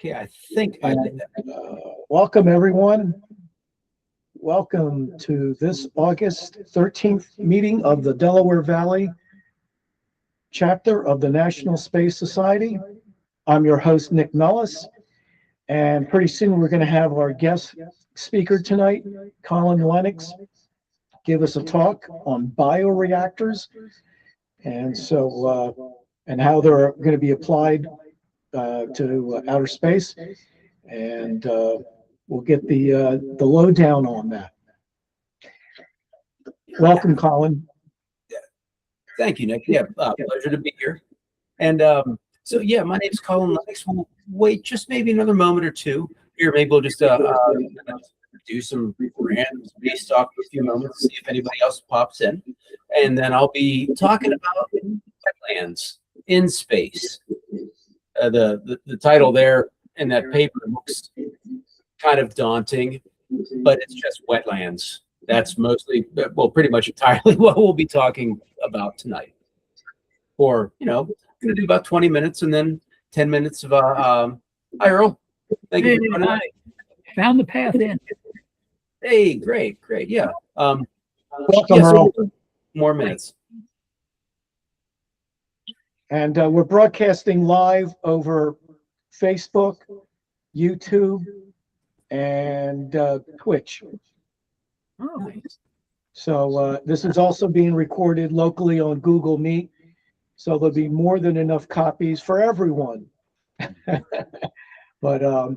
Okay, I think I did that. Welcome, everyone. Welcome to this August 13th meeting of the Delaware Valley Chapter of the National Space Society. I'm your host, Nick Mellis, and pretty soon we're going to have our guest speaker tonight, Colin Lenox, give us a talk on bioreactors and and how they're going to be applied to outer space, and we'll get the lowdown on that. Welcome, Colin. Thank you, Nick. Yeah, pleasure to be here. And so, yeah, my name's Colin Lenox. We'll wait just maybe another moment or two here. Maybe we'll just do some random space talk for a few moments, see if anybody else pops in, and then I'll be talking about wetlands in space. The title there in that paper looks kind of daunting, but it's just wetlands. That's mostly, well, pretty much entirely what we'll be talking about tonight. Or, going to do about 20 minutes and then 10 minutes of, hi, Earl. Thank you for joining. Found the path in. Hey, great. Yeah. Welcome, so Earl. More minutes. And we're broadcasting live over Facebook, YouTube, and Twitch. Oh, nice. So this is also being recorded locally on Google Meet. So there'll be more than enough copies for everyone. But no,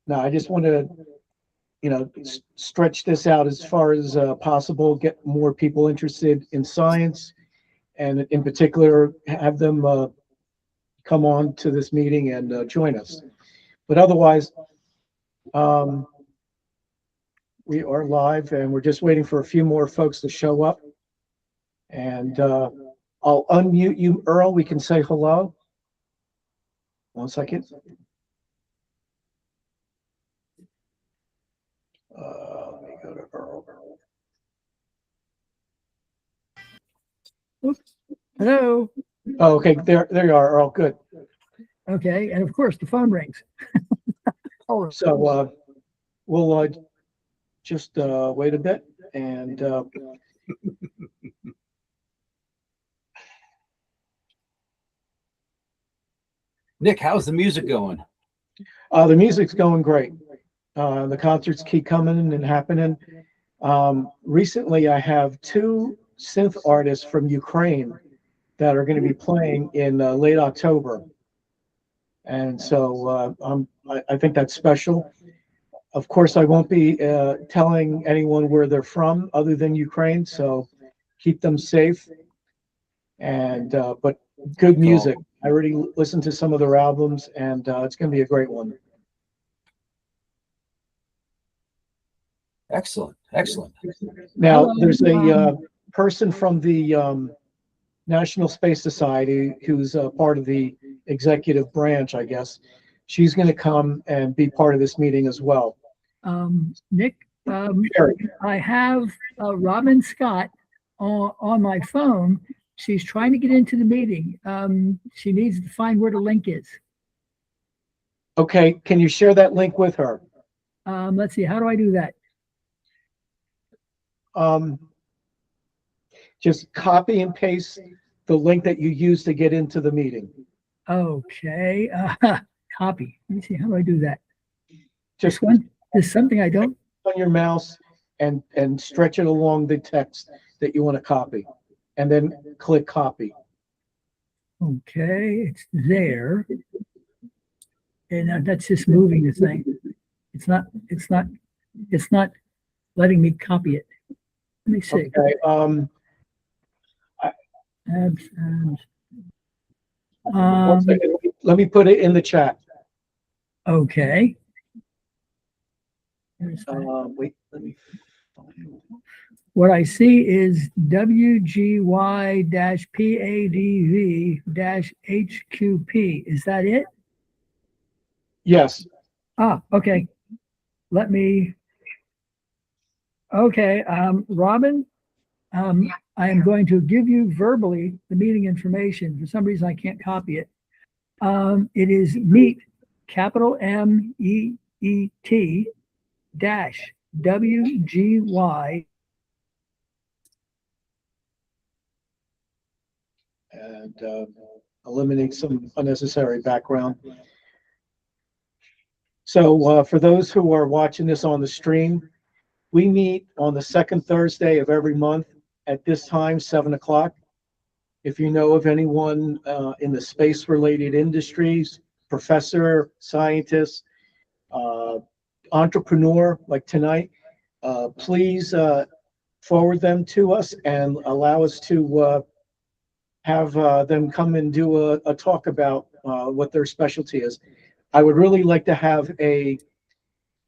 I just want to, stretch this out as far as possible, get more people interested in science, and in particular, have them come on to this meeting and join us. But otherwise, we are live, and we're just waiting for a few more folks to show up. And I'll unmute you, Earl. We can say hello. 1 second. Let me go to Earl. Oops. Hello. Oh, okay. There you are, Earl. Good. Okay, and of course the phone rings. So we'll just wait a bit, and Nick, how's the music going? the music's going great. The concerts keep coming and happening. Recently, I have 2 synth artists from Ukraine that are going to be playing in late October. And so I think that's special. Of course, I won't be telling anyone where they're from other than Ukraine, so keep them safe. And but good music. I already listened to some of their albums, and it's going to be a great one. Excellent. Now, there's a person from the National Space Society who's part of the executive branch, I guess. She's going to come and be part of this meeting as well. Nick, I have Robin Scott on my phone. She's trying to get into the meeting. She needs to find where the link is. Okay, can you share that link with her? Let's see, how do I do that? Just copy and paste the link that you used to get into the meeting. Okay, copy. Let me see, how do I do that? Just one. There's something I don't. On your mouse and stretch it along the text that you want to copy, and then click copy. Okay, it's there, and that's just moving the thing. It's not letting me copy it. Let me see. Okay. One second. Let me put it in the chat. Okay. Wait, let me find. What I see is WGY-PADV-HQP. Is that it? Yes. Ah, okay. Let me. Okay, Robin, I am going to give you verbally the meeting information. For some reason, I can't copy it. It is capital MEET dash WGY. And eliminate some unnecessary background. So for those who are watching this on the stream, we meet on the second Thursday of every month at this time, 7 o'clock. If you know of anyone in the space-related industries, professor, scientist, entrepreneur like tonight, please forward them to us and allow us to have them come and do a talk about what their specialty is. I would really like to have a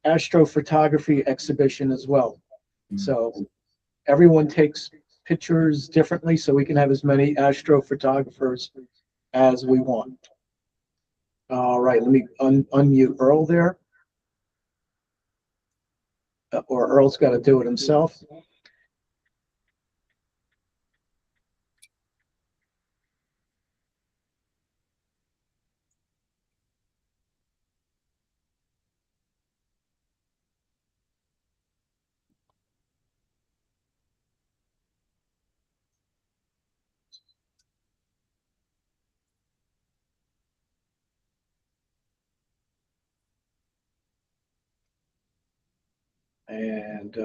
astrophotography exhibition as well. So everyone takes pictures differently, so we can have as many astrophotographers as we want. All right, let me unmute Earl there. Or Earl's got to do it himself. And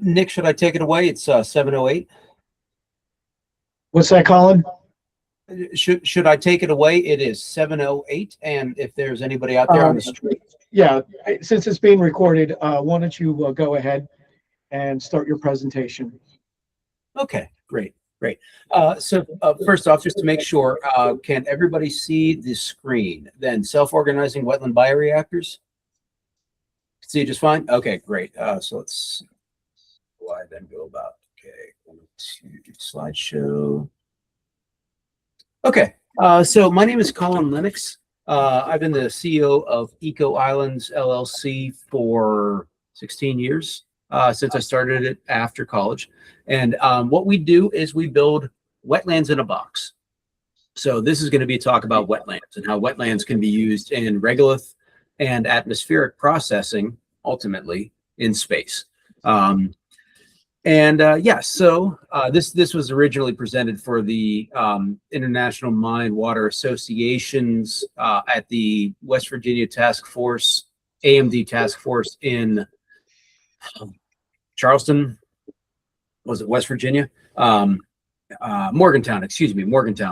Nick, should I take it away? It's 7:08. what's that, Colin? Should I take it away? It is 7:08. And if there's anybody out there on the street. Yeah, since it's being recorded, why don't you go ahead and start your presentation? Okay, great. So first off, just to make sure, can everybody see the screen? Then self-organizing wetland bioreactors? See just fine? Okay, great. So let's why then go about. Okay, to slideshow. Okay, so my name is Colin Lenox. I've been the CEO of Eco Islands LLC for 16 years since I started it after college. And what we do is we build wetlands in a box. So this is going to be a talk about wetlands and how wetlands can be used in regolith and atmospheric processing, ultimately in space. This was originally presented for the International Mine Water Association's at the West Virginia Task Force, AMD Task Force in Charleston. Was it West Virginia? Morgantown,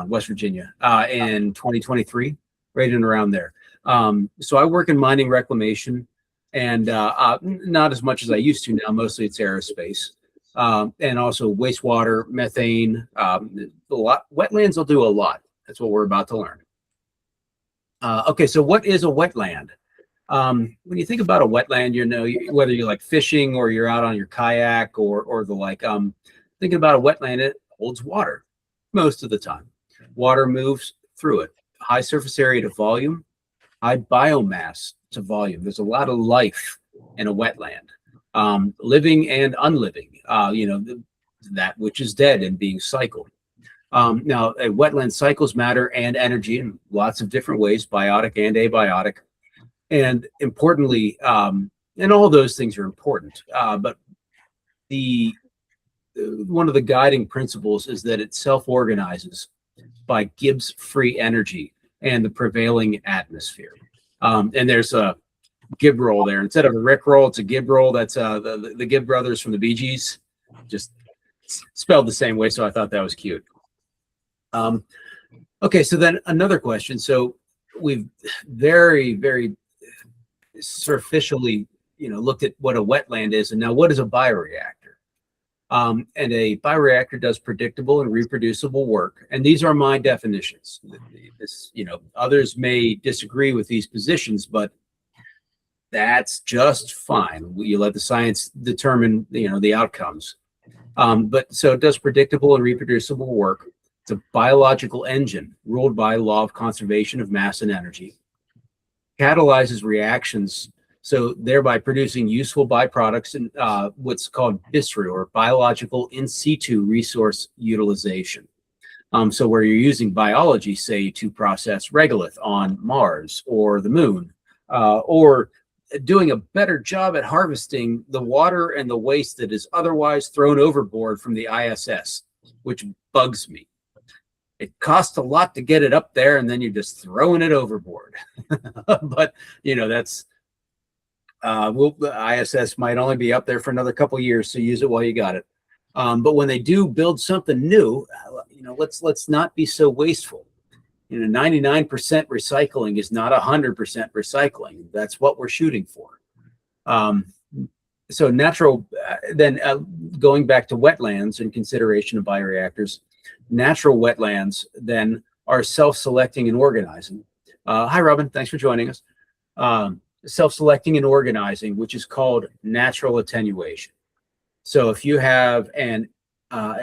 West Virginia, in 2023, right in around there. So I work in mining reclamation, and not as much as I used to now. Mostly it's aerospace. And also wastewater, methane, a lot. Wetlands will do a lot. That's what we're about to learn. Okay, so what is a wetland? When you think about a wetland, you know, whether you're like fishing or you're out on your kayak or the like, thinking about a wetland, it holds water most of the time. Water moves through it. High surface area to volume, high biomass to volume. There's a lot of life in a wetland. Living and unliving, that which is dead and being cycled. Now, a wetland cycles matter and energy in lots of different ways, biotic and abiotic. And importantly, and all those things are important, but one of the guiding principles is that it self-organizes by Gibbs free energy and the prevailing atmosphere. And there's a Gibb roll there. Instead of a Rick roll, it's a Gibb roll. That's the Gibb brothers from the Bee Gees, just spelled the same way. So I thought that was cute. Okay, so then another question. So we've very, very superficially, looked at what a wetland is, and now what is a bioreactor? And a bioreactor does predictable and reproducible work. And these are my definitions. Others may disagree with these positions, but that's just fine. You let the science determine, the outcomes. But so it does predictable and reproducible work. It's a biological engine ruled by law of conservation of mass and energy, catalyzes reactions, so thereby producing useful byproducts and what's called BISRE, or biological in situ resource utilization. So where you're using biology, say, to process regolith on Mars or the moon, or doing a better job at harvesting the water and the waste that is otherwise thrown overboard from the ISS, which bugs me. It costs a lot to get it up there, and then you're just throwing it overboard. But, you know, that's, the ISS might only be up there for another couple of years, so use it while you got it. But when they do build something new, you know, let's not be so wasteful. You know, 99% recycling is not 100% recycling. That's what we're shooting for. So natural, then going back to wetlands in consideration of bioreactors, natural wetlands then are self-selecting and organizing. Hi, Robin. Thanks for joining us. Self-selecting and organizing, which is called natural attenuation. So if you have an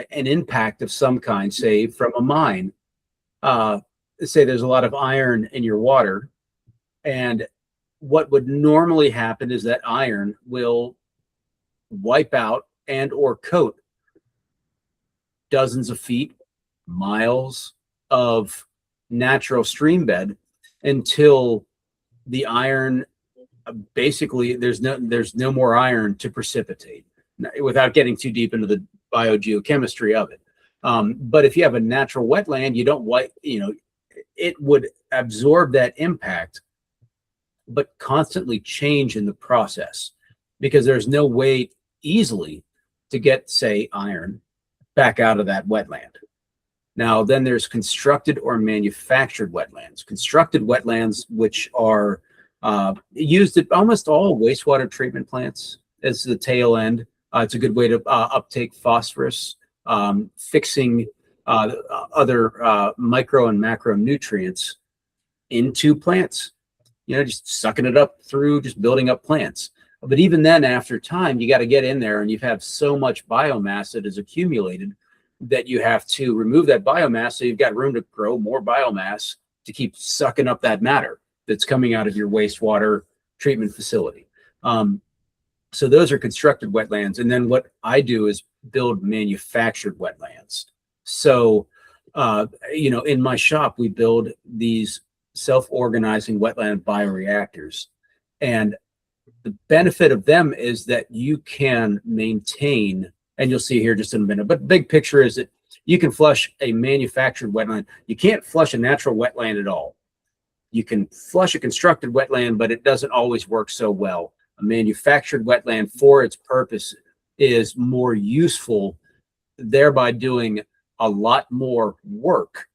impact of some kind, say from a mine, say there's a lot of iron in your water, and what would normally happen is that iron will wipe out and or coat dozens of feet, miles of natural stream bed until the iron, basically there's no more iron to precipitate, without getting too deep into the biogeochemistry of it. But if you have a natural wetland, you don't wipe, you know, it would absorb that impact, but constantly change in the process, because there's no way easily to get, say, iron back out of that wetland. Now, then there's constructed or manufactured wetlands. Constructed wetlands, which are used at almost all wastewater treatment plants as the tail end. It's a good way to uptake phosphorus, fixing other micro and macronutrients into plants, you know, just sucking it up through just building up plants. But even then, after time, you got to get in there, and you have so much biomass that is accumulated that you have to remove that biomass, so you've got room to grow more biomass to keep sucking up that matter that's coming out of your wastewater treatment facility. So those are constructed wetlands. And then what I do is build manufactured wetlands. So, you know, in my shop, we build these self-organizing wetland bioreactors. And the benefit of them is that you can maintain, and you'll see here just in a minute, but big picture is that you can flush a manufactured wetland. You can't flush a natural wetland at all. You can flush a constructed wetland, but it doesn't always work so well. A manufactured wetland, for its purpose, is more useful, thereby doing a lot more work,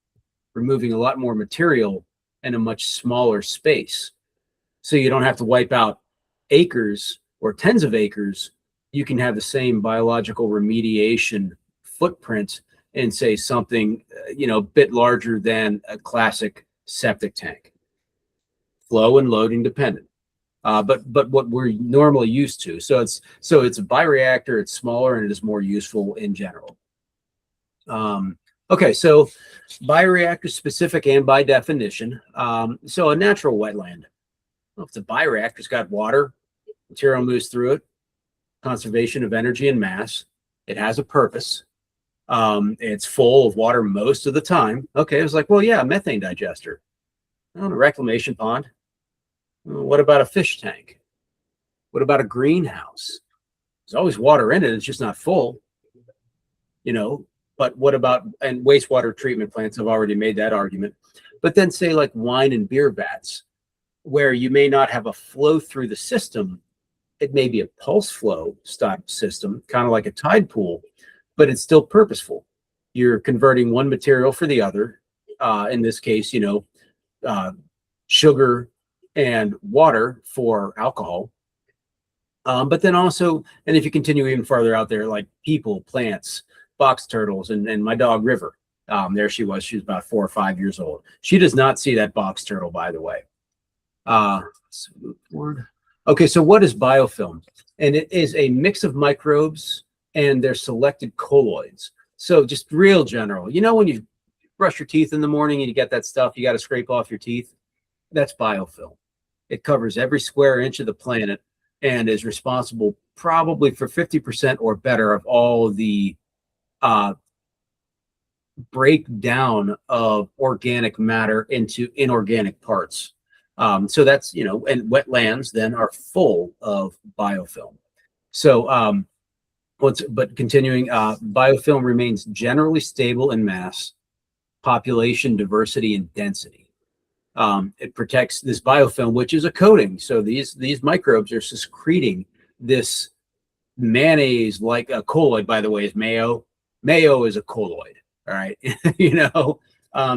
removing a lot more material in a much smaller space. So you don't have to wipe out acres or tens of acres. You can have the same biological remediation footprint in, say, something, you know, a bit larger than a classic septic tank. Flow and loading dependent. But what we're normally used to. So it's a bioreactor, it's smaller, and it is more useful in general. Okay, so bioreactor specific and by definition. So a natural wetland. Well, if the bioreactor's got water, material moves through it, conservation of energy and mass. It has a purpose. It's full of water most of the time. Okay, it was like, well, yeah, a methane digester. Oh, a reclamation pond. What about a fish tank? What about a greenhouse? There's always water in it. It's just not full, you know. But what about, and wastewater treatment plants have already made that argument. But then say like wine and beer vats, where you may not have a flow through the system. It may be a pulse flow style system, kind of like a tide pool, but it's still purposeful. You're converting one material for the other. In this case, you know, sugar and water for alcohol. But then also, and if you continue even farther out there, like people, plants, box turtles, and my dog River. There she was about 4 or 5 years old. She does not see that box turtle, by the way. Okay, so what is biofilm? And it is a mix of microbes and their selected colloids. So just real general, you know, when you brush your teeth in the morning and you get that stuff you got to scrape off your teeth. That's biofilm. It covers every square inch of the planet and is responsible probably for 50% or better of all the breakdown of organic matter into inorganic parts. So that's, and wetlands then are full of biofilm. So, but continuing, biofilm remains generally stable in mass, population, diversity, and density. It protects this biofilm, which is a coating. So these microbes are secreting this mayonnaise, like a colloid, by the way, is mayo. Mayo is a colloid. All right.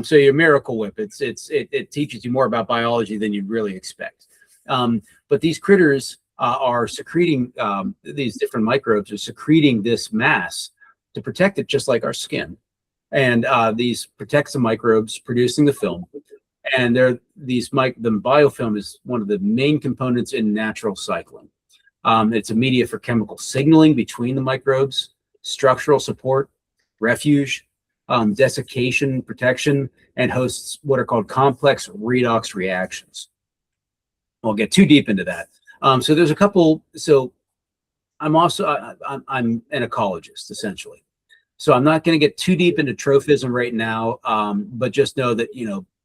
So your Miracle Whip, it teaches you more about biology than you'd really expect. But these critters are secreting, these different microbes are secreting this mass to protect it, just like our skin. And these protects the microbes producing the film. And the biofilm is one of the main components in natural cycling. It's a media for chemical signaling between the microbes, structural support, refuge, desiccation, protection, and hosts what are called complex redox reactions. I'll get too deep into that. So there's a couple. So I'm also I'm an ecologist essentially. So I'm not going to get too deep into trophism right now, but just know that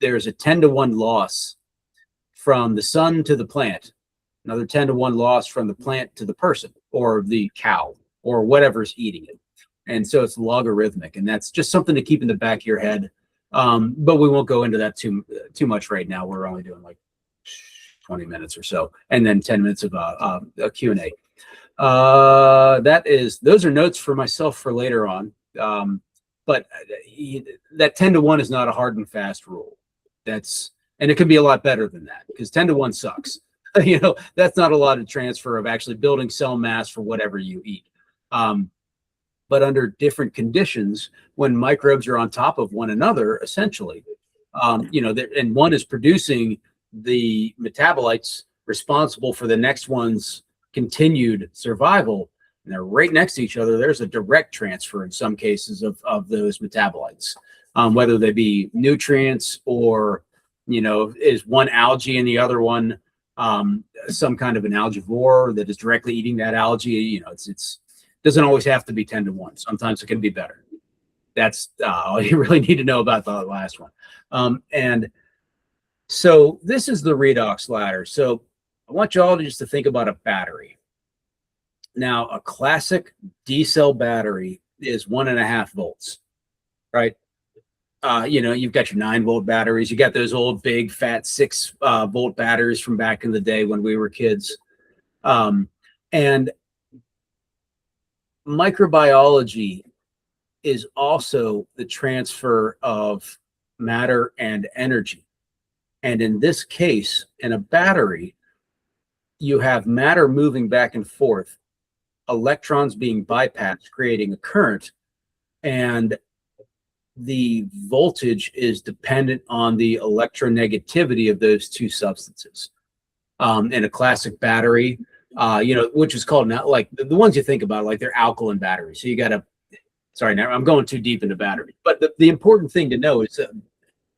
there's a 10-to-1 loss from the sun to the plant, another 10-to-1 loss from the plant to the person or the cow or whatever's eating it. And so it's logarithmic, and that's just something to keep in the back of your head. But we won't go into that too much right now. We're only doing like 20 minutes or so, and then 10 minutes of a Q&A. Those are notes for myself for later on. But that 10-to-1 is not a hard and fast rule. And it could be a lot better than that, because 10-to-1 sucks. That's not a lot of transfer of actually building cell mass for whatever you eat. But under different conditions, when microbes are on top of one another, essentially, and one is producing the metabolites responsible for the next one's continued survival, and they're right next to each other, there's a direct transfer in some cases of those metabolites, whether they be nutrients or, is one algae and the other one some kind of an algivore that is directly eating that algae. It's doesn't always have to be 10-to-1. Sometimes it can be better. That's all you really need to know about the last one. And so this is the redox ladder. So I want you all to think about a battery. Now, a classic D-cell battery is 1.5 volts, right? You've got your 9-volt batteries. You got those old big fat 6-volt batteries from back in the day when we were kids. And microbiology is also the transfer of matter and energy. And in this case, in a battery, you have matter moving back and forth, electrons being bypassed, creating a current, and the voltage is dependent on the electronegativity of those two substances. In a classic battery, which is called now, like the ones you think about, like they're alkaline batteries. So you got to, sorry, now I'm going too deep into batteries. But the important thing to know is that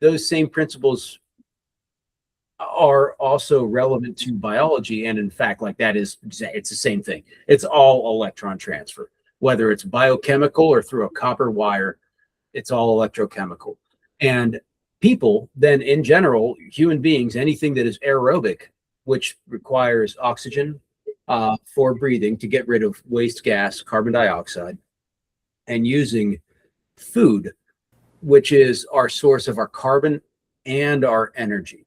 those same principles are also relevant to biology. And in fact, it's the same thing. It's all electron transfer, whether it's biochemical or through a copper wire, it's all electrochemical. And people then, in general, human beings, anything that is aerobic, which requires oxygen for breathing to get rid of waste gas, carbon dioxide, and using food, which is our source of our carbon and our energy.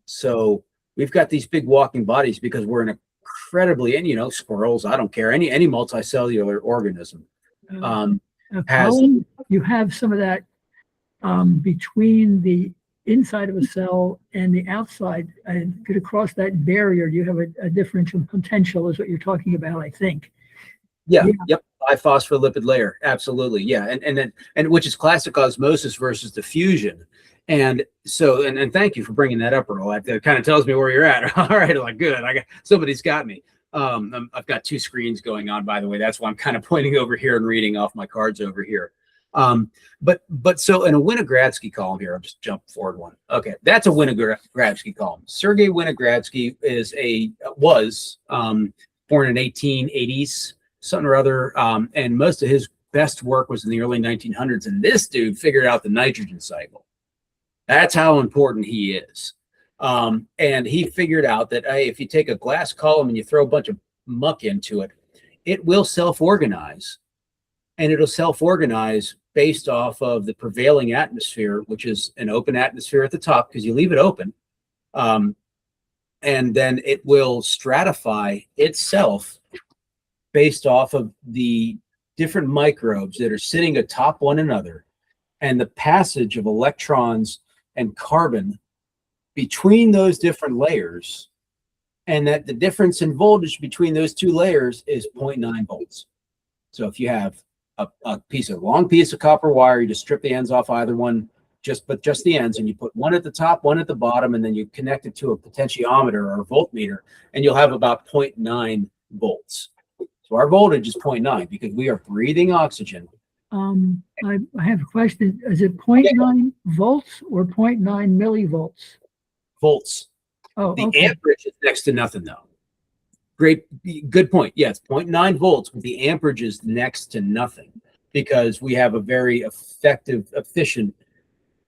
So we've got these big walking bodies because we're an incredibly, and squirrels, I don't care, any multicellular organism Colin, you have some of that between the inside of a cell and the outside. And get across that barrier, you have a differential potential is what you're talking about, I think. Yeah. Yep. Biphospholipid layer. Absolutely. Yeah. And which is classic osmosis versus diffusion. And so, and thank you for bringing that up, Earl. That kind of tells me where you're at. All right. Like, good. Somebody's got me. I've got two screens going on, by the way. That's why I'm kind of pointing over here and reading off my cards over here. But so in a Winogradsky column here, I'll just jump forward one. Okay, that's a Winogradsky column. Sergei Winogradsky was born in 1880s, something or other, and most of his best work was in the early 1900s. And this dude figured out the nitrogen cycle. That's how important he is. And he figured out that, hey, if you take a glass column and you throw a bunch of muck into it, it will self-organize. And it'll self-organize based off of the prevailing atmosphere, which is an open atmosphere at the top because you leave it open. And then it will stratify itself based off of the different microbes that are sitting atop one another and the passage of electrons and carbon between those different layers, and that the difference in voltage between those two layers is 0.9 volts. So if you have a long piece of copper wire, you just strip the ends off either one, just the ends, and you put one at the top, one at the bottom, and then you connect it to a potentiometer or a voltmeter, and you'll have about 0.9 volts. So our voltage is 0.9 because we are breathing oxygen. I have a question. Is it 0.9 volts or 0.9 millivolts? Volts. Oh, the okay. amperage is next to nothing, though. Good point. Yes, 0.9 volts, but the amperage is next to nothing because we have a very efficient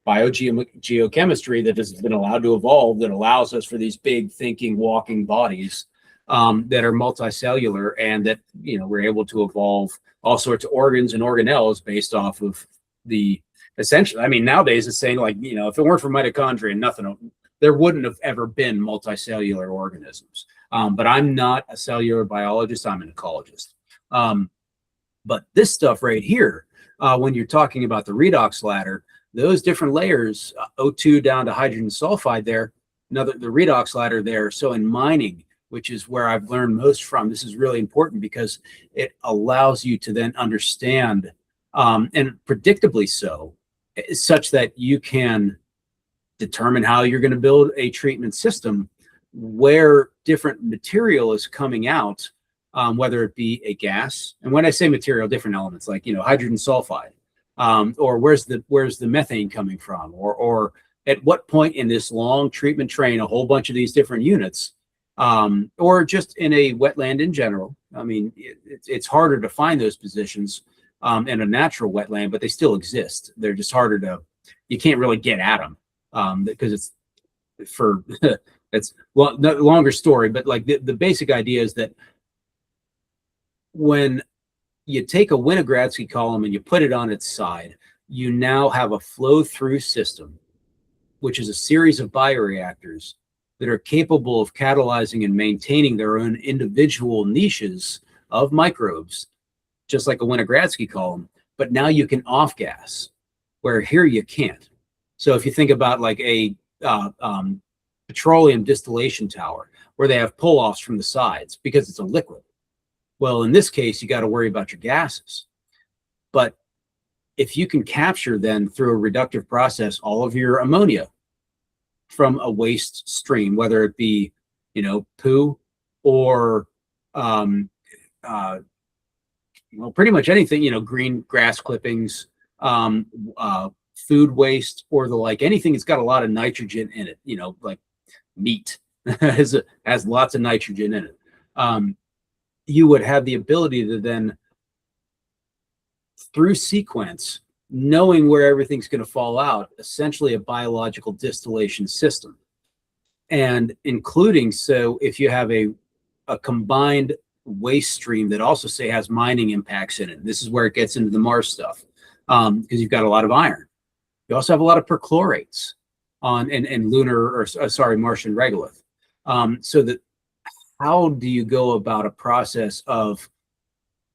biogeochemistry that has been allowed to evolve that allows us for these big thinking, walking bodies that are multicellular, and that we're able to evolve all sorts of organs and organelles based off of the essentially. I mean, nowadays it's saying like if it weren't for mitochondria, there wouldn't have ever been multicellular organisms. But I'm not a cellular biologist, I'm an ecologist. But this stuff right here, when you're talking about the redox ladder, those different layers, O2 down to hydrogen sulfide there, the redox ladder there. So in mining, which is where I've learned most from, this is really important because it allows you to then understand, and predictably so, such that you can determine how you're going to build a treatment system where different material is coming out, whether it be a gas, and when I say material, different elements like hydrogen sulfide, or where's the methane coming from, or at what point in this long treatment train a whole bunch of these different units, or just in a wetland in general. I mean, it's harder to find those positions in a natural wetland, but they still exist. They're just harder you can't really get at them because it's longer story, but like the basic idea is that when you take a Winogradsky column and you put it on its side, you now have a flow-through system, which is a series of bioreactors that are capable of catalyzing and maintaining their own individual niches of microbes, just like a Winogradsky column, but now you can off-gas, where here you can't. So if you think about like a petroleum distillation tower where they have pull-offs from the sides because it's a liquid. Well, in this case, you got to worry about your gases. But if you can capture then through a reductive process all of your ammonia from a waste stream, whether it be, poo or, pretty much anything, green grass clippings, food waste, or the like, anything that's got a lot of nitrogen in it, like meat has lots of nitrogen in it. You would have the ability to then, through sequence, knowing where everything's going to fall out, essentially a biological distillation system. And including, so if you have a combined waste stream that also say has mining impacts in it, this is where it gets into the Mars stuff, because you've got a lot of iron. You also have a lot of perchlorates and Martian regolith. So that how do you go about a process of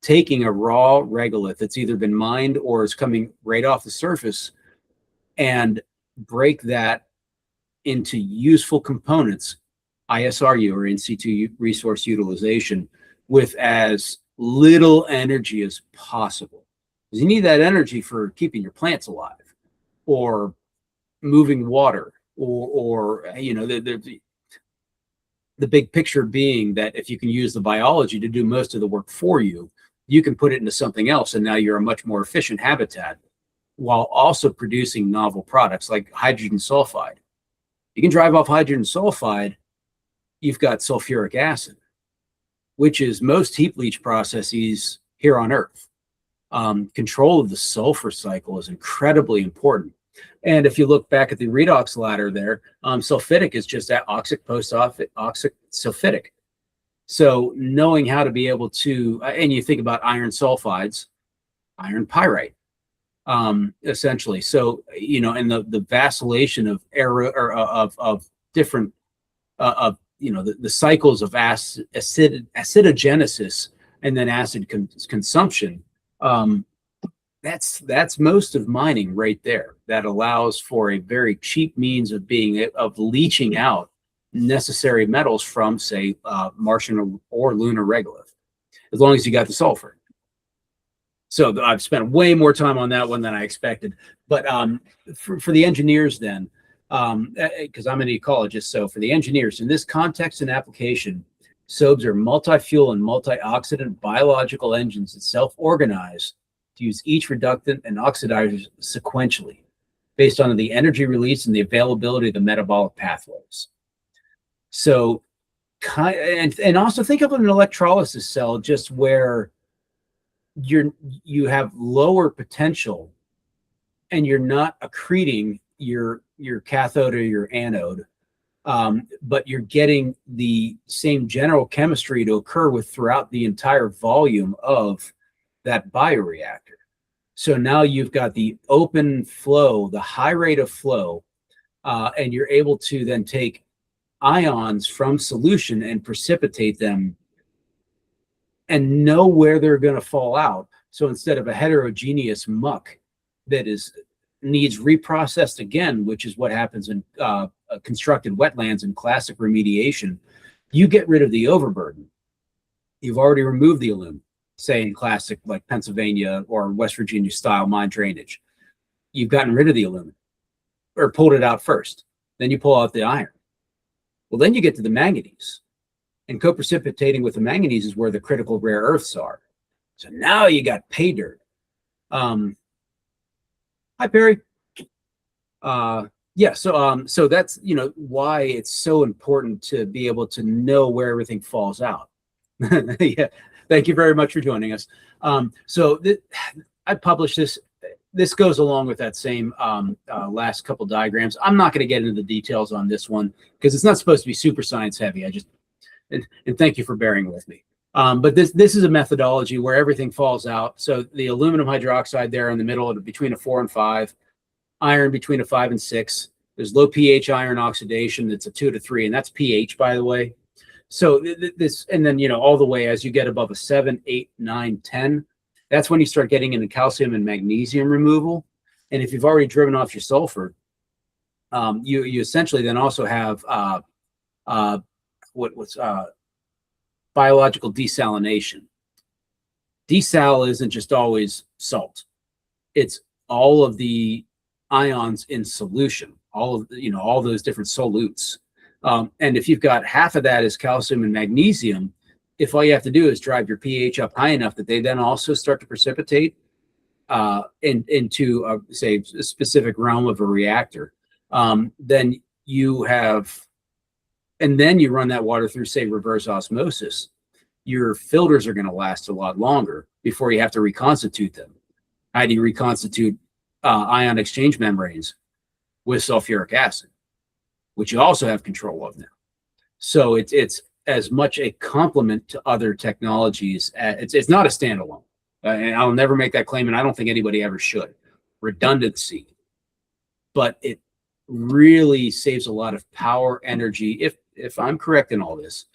taking a raw regolith that's either been mined or is coming right off the surface and break that into useful components, ISRU, or in situ resource utilization, with as little energy as possible? Because you need that energy for keeping your plants alive, or moving water, or the big picture being that if you can use the biology to do most of the work for you, you can put it into something else, and now you're a much more efficient habitat while also producing novel products like hydrogen sulfide. You can drive off hydrogen sulfide, you've got sulfuric acid, which is most heap leach processes here on Earth. Control of the sulfur cycle is incredibly important. And if you look back at the redox ladder there, sulfitic is just that oxic post-oxic sulfitic. So knowing how to be able to, and you think about iron sulfides, iron pyrite, essentially. So, you know, and the vacillation of error or of different, you know, the cycles of acidogenesis and then acid consumption. That's most of mining right there. That allows for a very cheap means of leaching out necessary metals from, say, Martian or lunar regolith, as long as you got the sulfur. So I've spent way more time on that one than I expected. But for the engineers then, because I'm an ecologist, so for the engineers, in this context and application, SOBs are multi-fuel and multi-oxidant biological engines that self-organize to use each reductant and oxidizer sequentially based on the energy release and the availability of the metabolic pathways. So, and also think of an electrolysis cell just where you have lower potential and you're not accreting your cathode or your anode, but you're getting the same general chemistry to occur throughout the entire volume of that bioreactor. So now you've got the open flow, the high rate of flow, and you're able to then take ions from solution and precipitate them and know where they're going to fall out. So instead of a heterogeneous muck that needs reprocessed again, which is what happens in constructed wetlands and classic remediation, you get rid of the overburden. You've already removed the aluminum, say in classic like Pennsylvania or West Virginia style mine drainage. You've gotten rid of the aluminum or pulled it out first. Then you pull out the iron. Well, then you get to the manganese, and co-precipitating with the manganese is where the critical rare earths are. So now you got pay dirt. Hi, Perry. Yeah, so that's, you know, why it's so important to be able to know where everything falls out. Yeah, thank you very much for joining us. I published this. This goes along with that same last couple diagrams. I'm not going to get into the details on this one because it's not supposed to be super science heavy. And thank you for bearing with me. But this is a methodology where everything falls out. So the aluminum hydroxide there in the middle, between a 4 and 5, iron between a 5 and 6. There's low pH iron oxidation that's a 2 to 3, and that's pH, by the way. So this, and then, you know, all the way as you get above a 7, 8, 9, 10, that's when you start getting into calcium and magnesium removal. And if you've already driven off your sulfur, you essentially then also have biological desalination. Desal isn't just always salt; it's all of the ions in solution, all of all those different solutes. And if you've got half of that is calcium and magnesium, if all you have to do is drive your pH up high enough that they then also start to precipitate into say a specific realm of a reactor, then you have, and then you run that water through, say, reverse osmosis, your filters are going to last a lot longer before you have to reconstitute them. How do you reconstitute ion exchange membranes? With sulfuric acid, which you also have control of now. So it's as much a complement to other technologies. It's not a standalone. And I'll never make that claim, and I don't think anybody ever should. Redundancy. But it really saves a lot of power, energy, if I'm correct in all this,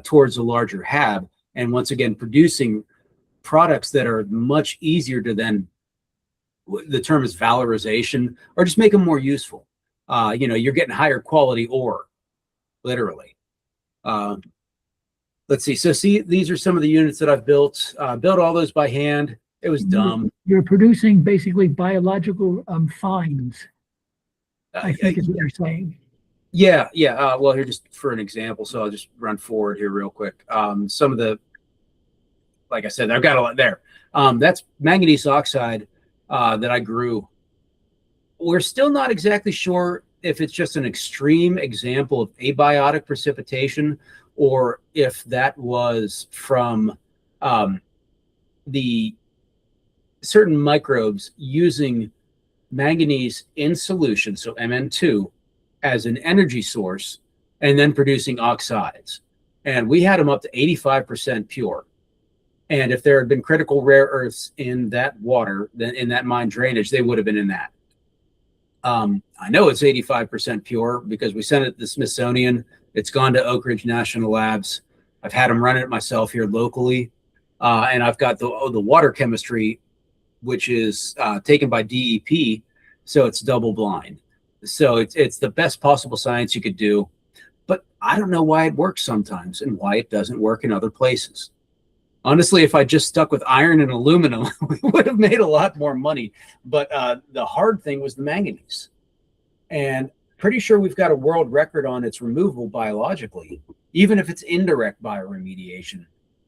towards a larger hab. And once again, producing products that are much easier to then, the term is valorization, or just make them more useful. You're getting higher quality ore, literally. Let's see. So these are some of the units that I've built. Built all those by hand. It was dumb. You're producing basically biological fines, I think is what you're saying. Yeah. Well, here, just for an example, so I'll just run forward here real quick. Some of the, like I said, I've got a lot there. That's manganese oxide that I grew we're still not exactly sure if it's just an extreme example of abiotic precipitation or if that was from the certain microbes using manganese in solution, so Mn2, as an energy source and then producing oxides. And we had them up to 85% pure. And if there had been critical rare earths in that water, then in that mine drainage, they would have been in that. I know it's 85% pure because we sent it to the Smithsonian. It's gone to Oak Ridge National Labs. I've had them run it myself here locally. And I've got the water chemistry, which is taken by DEP. So it's double blind. So it's the best possible science you could do. But I don't know why it works sometimes and why it doesn't work in other places. Honestly, if I just stuck with iron and aluminum, we would have made a lot more money. But the hard thing was the manganese. And pretty sure we've got a world record on its removal biologically, even if it's indirect bioremediation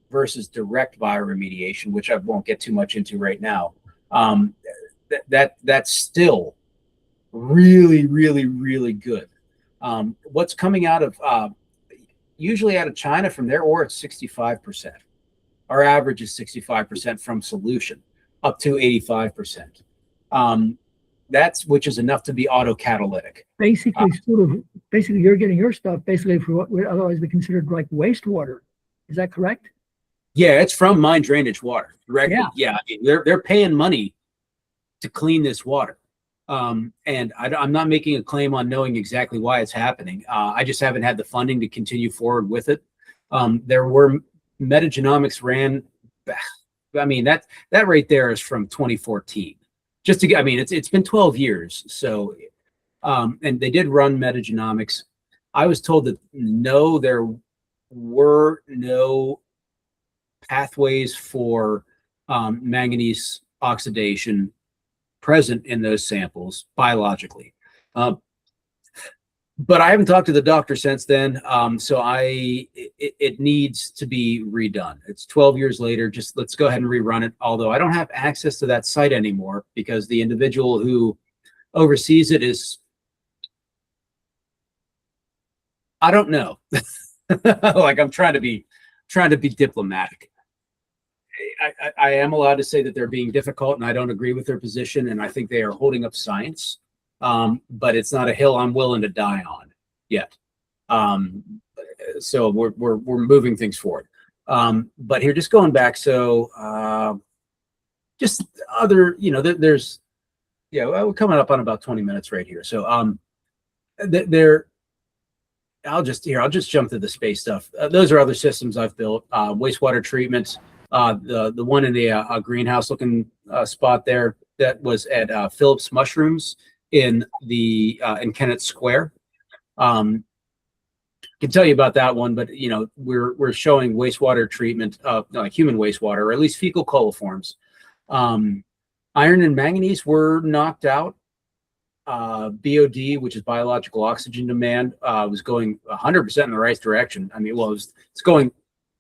versus direct bioremediation, which I won't get too much into right now. That's still really, really, really good. What's coming out of, usually out of China from their ore, it's 65%. Our average is 65% from solution, up to 85%. Which is enough to be autocatalytic. Basically, basically, you're getting your stuff basically for what would otherwise be considered like wastewater. Is that correct? Yeah, it's from mine drainage water directly. Yeah. I mean, they're paying money to clean this water. And I'm not making a claim on knowing exactly why it's happening. I just haven't had the funding to continue forward with it. There were metagenomics ran. I mean, that right there is from 2014. Just to get, I mean, it's been 12 years. So, and they did run metagenomics. I was told that no, there were no pathways for manganese oxidation present in those samples biologically. But I haven't talked to the doctor since then. So it needs to be redone. It's 12 years later. Just let's go ahead and rerun it. Although I don't have access to that site anymore because the individual who oversees it is, I don't know. Like I'm trying to be diplomatic. I am allowed to say that they're being difficult and I don't agree with their position. And I think they are holding up science. But it's not a hill I'm willing to die on yet. So we're moving things forward. But here, just going back, so just other, there's, we're coming up on about 20 minutes right here. So I'll just jump to the space stuff. Those are other systems I've built. Wastewater treatment. The one in the greenhouse looking spot there that was at Phillips Mushrooms in Kennett Square. Can tell you about that one, but we're showing wastewater treatment of like human wastewater, or at least fecal coliforms. Iron and manganese were knocked out. BOD, which is biological oxygen demand, was going 100% in the right direction. I mean, well,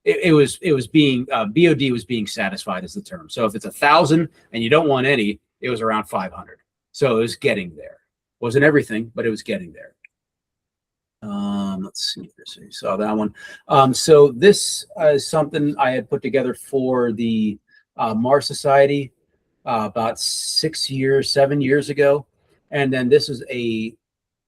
it was being BOD was being satisfied is the term. So if it's 1,000 and you don't want any, it was around 500. So it was getting there. Wasn't everything, but it was getting there. Let's see here. So you saw that one. So this is something I had put together for the Mars Society about 7 years ago. And then this is a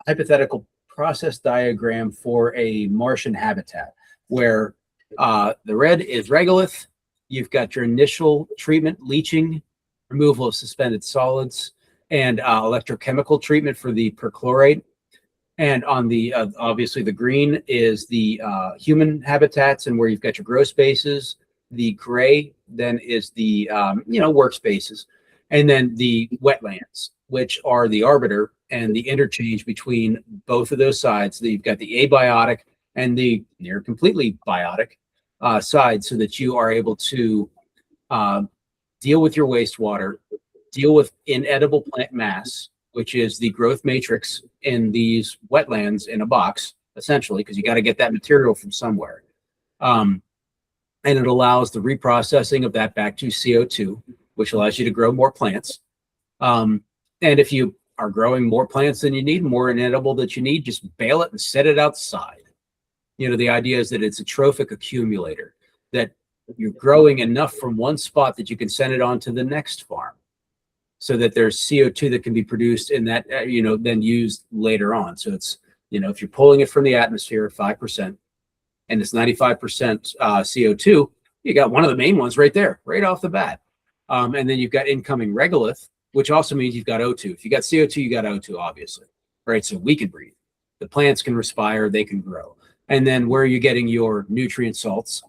hypothetical process diagram for a Martian habitat where the red is regolith. You've got your initial treatment, leaching, removal of suspended solids, and electrochemical treatment for the perchlorate. And on the obviously the green is the human habitats and where you've got your grow spaces. The gray then is the workspaces, and then the wetlands, which are the arbiter and the interchange between both of those sides. You've got the abiotic and the near completely biotic side, so that you are able to deal with your wastewater, deal with inedible plant mass, which is the growth matrix in these wetlands in a box, essentially, because you got to get that material from somewhere. And it allows the reprocessing of that back to CO2, which allows you to grow more plants. And if you are growing more plants than you need, more inedible that you need, just bale it and set it outside. The idea is that it's a trophic accumulator, that you're growing enough from one spot that you can send it on to the next farm, so that there's CO2 that can be produced in that, then used later on. So it's, if you're pulling it from the atmosphere at 5% and it's 95% CO2, you got one of the main ones right there, right off the bat. And then you've got incoming regolith, which also means you've got O2. If you got CO2, you got O2, obviously, right? So we can breathe. The plants can respire, they can grow. And then where are you getting your nutrient salts?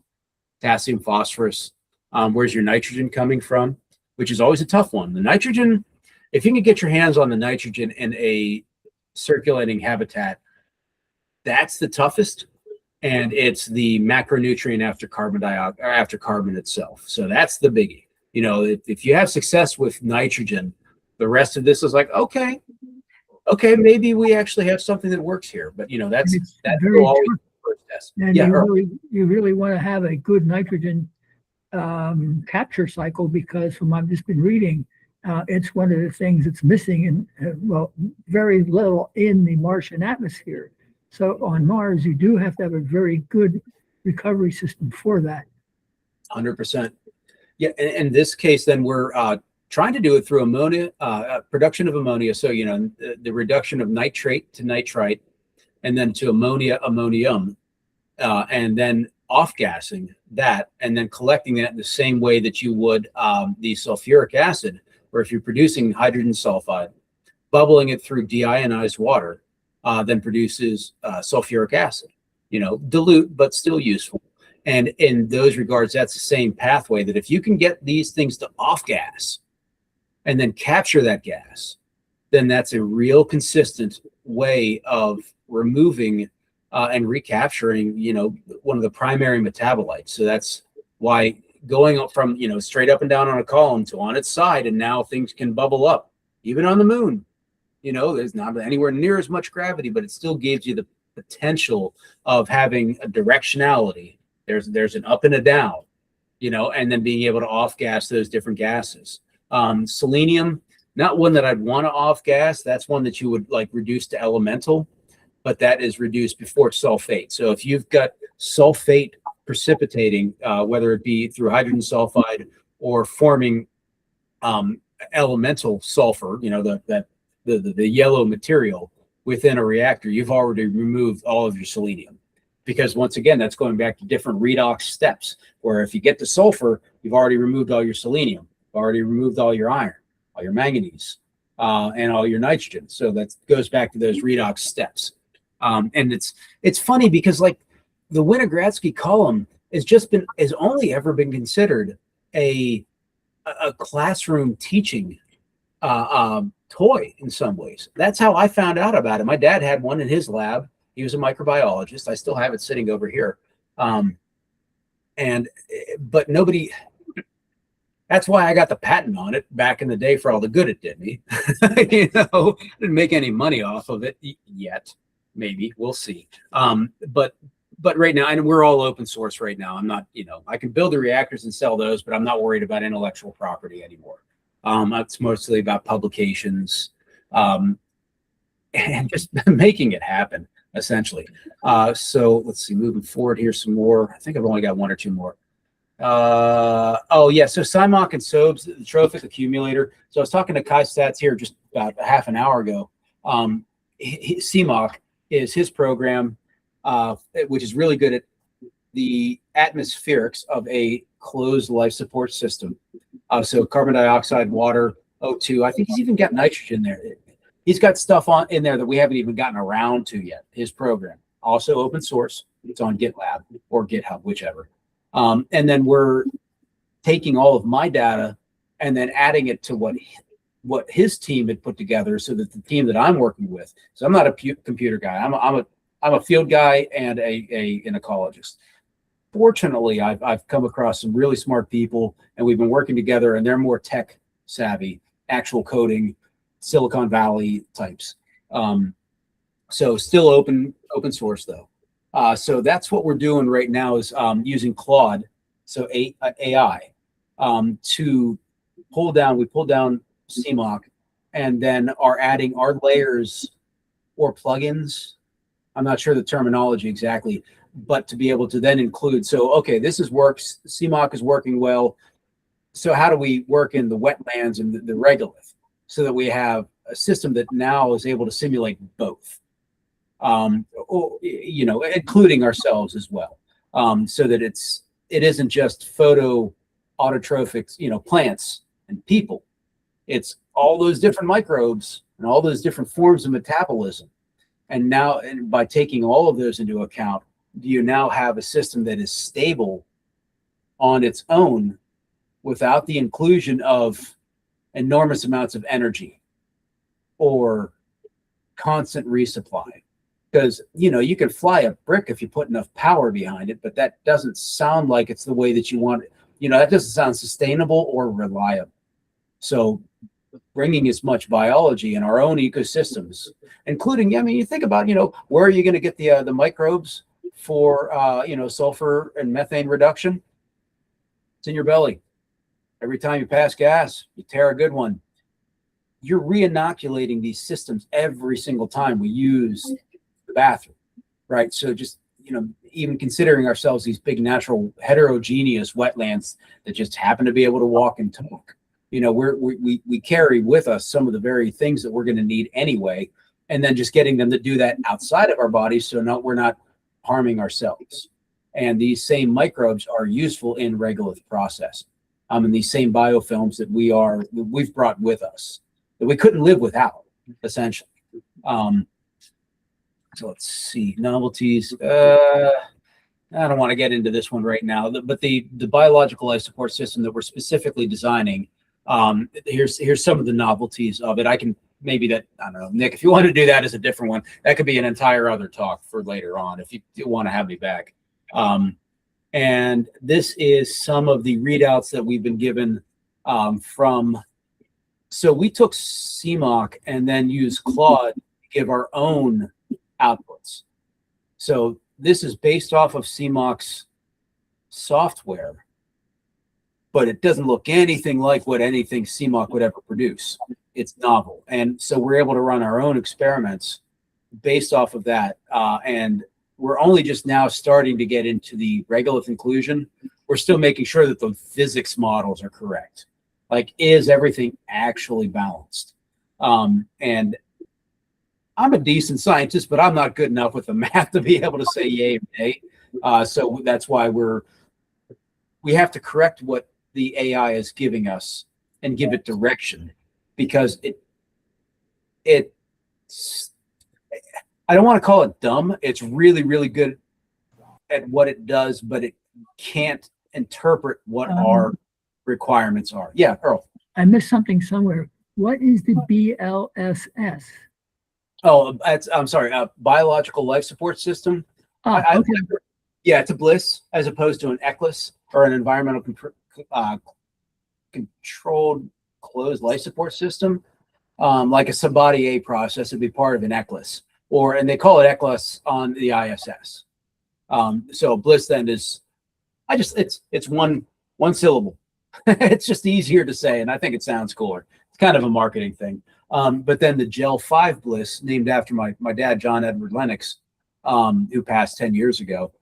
Potassium, phosphorus. Where's your nitrogen coming from? Which is always a tough one. The nitrogen, if you can get your hands on the nitrogen in a circulating habitat, that's the toughest. And it's the macronutrient after carbon dioxide, or after carbon itself. So that's the biggie. If you have success with nitrogen, the rest of this is like, okay, maybe we actually have something that works here. But that's will always be the first test. And Yeah, you really want to have a good nitrogen capture cycle, because from what I've just been reading, it's one of the things that's missing in very little in the Martian atmosphere. So on Mars, you do have to have a very good recovery system for that. 100%. Yeah, in this case, then we're trying to do it through ammonia, production of ammonia. So the reduction of nitrate to nitrite, and then to ammonium, and then off-gassing that, and then collecting that in the same way that you would the sulfuric acid, where if you're producing hydrogen sulfide, bubbling it through deionized water, then produces sulfuric acid, dilute, but still useful. And in those regards, that's the same pathway, that if you can get these things to off-gas and then capture that gas, then that's a real consistent way of removing and recapturing, one of the primary metabolites. So that's why going up from, straight up and down on a column to on its side, and now things can bubble up, even on the moon. There's not anywhere near as much gravity, but it still gives you the potential of having a directionality. There's an up and a down, and then being able to off gas those different gases. Selenium, not one that I'd want to off gas. That's one that you would like reduce to elemental, but that is reduced before sulfate. So if you've got sulfate precipitating, whether it be through hydrogen sulfide or forming elemental sulfur, the yellow material within a reactor, you've already removed all of your selenium. Because once again, that's going back to different redox steps, where if you get the sulfur, you've already removed all your selenium, already removed all your iron, all your manganese, and all your nitrogen. So that goes back to those redox steps. And it's funny because like the Winogradsky column has only ever been considered a classroom teaching toy in some ways. That's how I found out about it. My dad had one in his lab. He was a microbiologist. I still have it sitting over here. But nobody, that's why I got the patent on it back in the day for all the good it did me. Didn't make any money off of it yet. Maybe we'll see. But right now, and we're all open source right now. I'm not, I can build the reactors and sell those, but I'm not worried about intellectual property anymore. It's mostly about publications, and just making it happen, essentially. So let's see, moving forward here some more. I think I've only got one or two more. So CIMOC and SOBS, the trophic accumulator. So I was talking to Kai Stats here just about a half an hour ago. CIMOC is his program, which is really good at the atmospherics of a closed life support system. So carbon dioxide, water, O2. I think he's even got nitrogen there. He's got stuff in there that we haven't even gotten around to yet. His program, also open source. It's on GitLab or GitHub, whichever. And then we're taking all of my data and then adding it to what his team had put together, so that the team that I'm working with. So I'm not a computer guy. I'm a field guy and an ecologist. Fortunately, I've come across some really smart people, and we've been working together, and they're more tech savvy, actual coding, Silicon Valley types. So still open source though. So that's what we're doing right now, is using Claude, so AI, to pull down. We pulled down CMOC, and then are adding our layers or plugins. I'm not sure the terminology exactly, but to be able to then include, so, okay, this is works, CMOC is working well. So how do we work in the wetlands and the regolith so that we have a system that now is able to simulate both, or, you know, including ourselves as well, so that it isn't just photo autotrophic, you know, plants and people. It's all those different microbes and all those different forms of metabolism. And now, and by taking all of those into account, you now have a system that is stable on its own without the inclusion of enormous amounts of energy or constant resupply. Because, you know, you can fly a brick if you put enough power behind it, but that doesn't sound like it's the way that you want it. You know, that doesn't sound sustainable or reliable. So bringing as much biology in our own ecosystems, including, I mean, you think about, you know, where are you going to get the microbes for, you know, sulfur and methane reduction? It's in your belly. Every time you pass gas, you tear a good one. You're re-inoculating these systems every single time we use the bathroom, right? So just, you know, even considering ourselves these big natural heterogeneous wetlands that just happen to be able to walk and talk, you know, we carry with us some of the very things that we're going to need anyway, and then just getting them to do that outside of our bodies, so we're not harming ourselves. And these same microbes are useful in regolith processing, and these same biofilms that we've brought with us that we couldn't live without, essentially. So let's see, novelties. I don't want to get into this one right now, but the biological life support system that we're specifically designing, here's some of the novelties of it. I can maybe that, I don't know, Nick, if you want to do that as a different one, that could be an entire other talk for later on if you do want to have me back. And this is some of the readouts that we've been given from. So we took CMOC and then used Claude to give our own outputs. So this is based off of CMOC's software, but it doesn't look anything like what anything CMOC would ever produce. It's novel. And so we're able to run our own experiments based off of that. And we're only just now starting to get into the regolith inclusion. We're still making sure that the physics models are correct. Like, is everything actually balanced? And I'm a decent scientist, but I'm not good enough with the math to be able to say yay or nay. So that's why we have to correct what the AI is giving us and give it direction, because it's I don't want to call it dumb. It's really, really good at what it does, but it can't interpret what our requirements are. Yeah, Earl. I missed something somewhere. What is the BLSS? Oh, I'm sorry. Biological life support system. Okay. Yeah, it's a BLIS as opposed to an ECLIS, or an environmental controlled closed life support system. Like a Sabatier A process would be part of an ECLIS, and they call it ECLIS on the ISS. So BLIS then is, it's one syllable. It's just easier to say, and I think it sounds cooler. It's kind of a marketing thing. But then the Gel 5 BLIS, named after my dad, John Edward Lenox, who passed 10 years ago,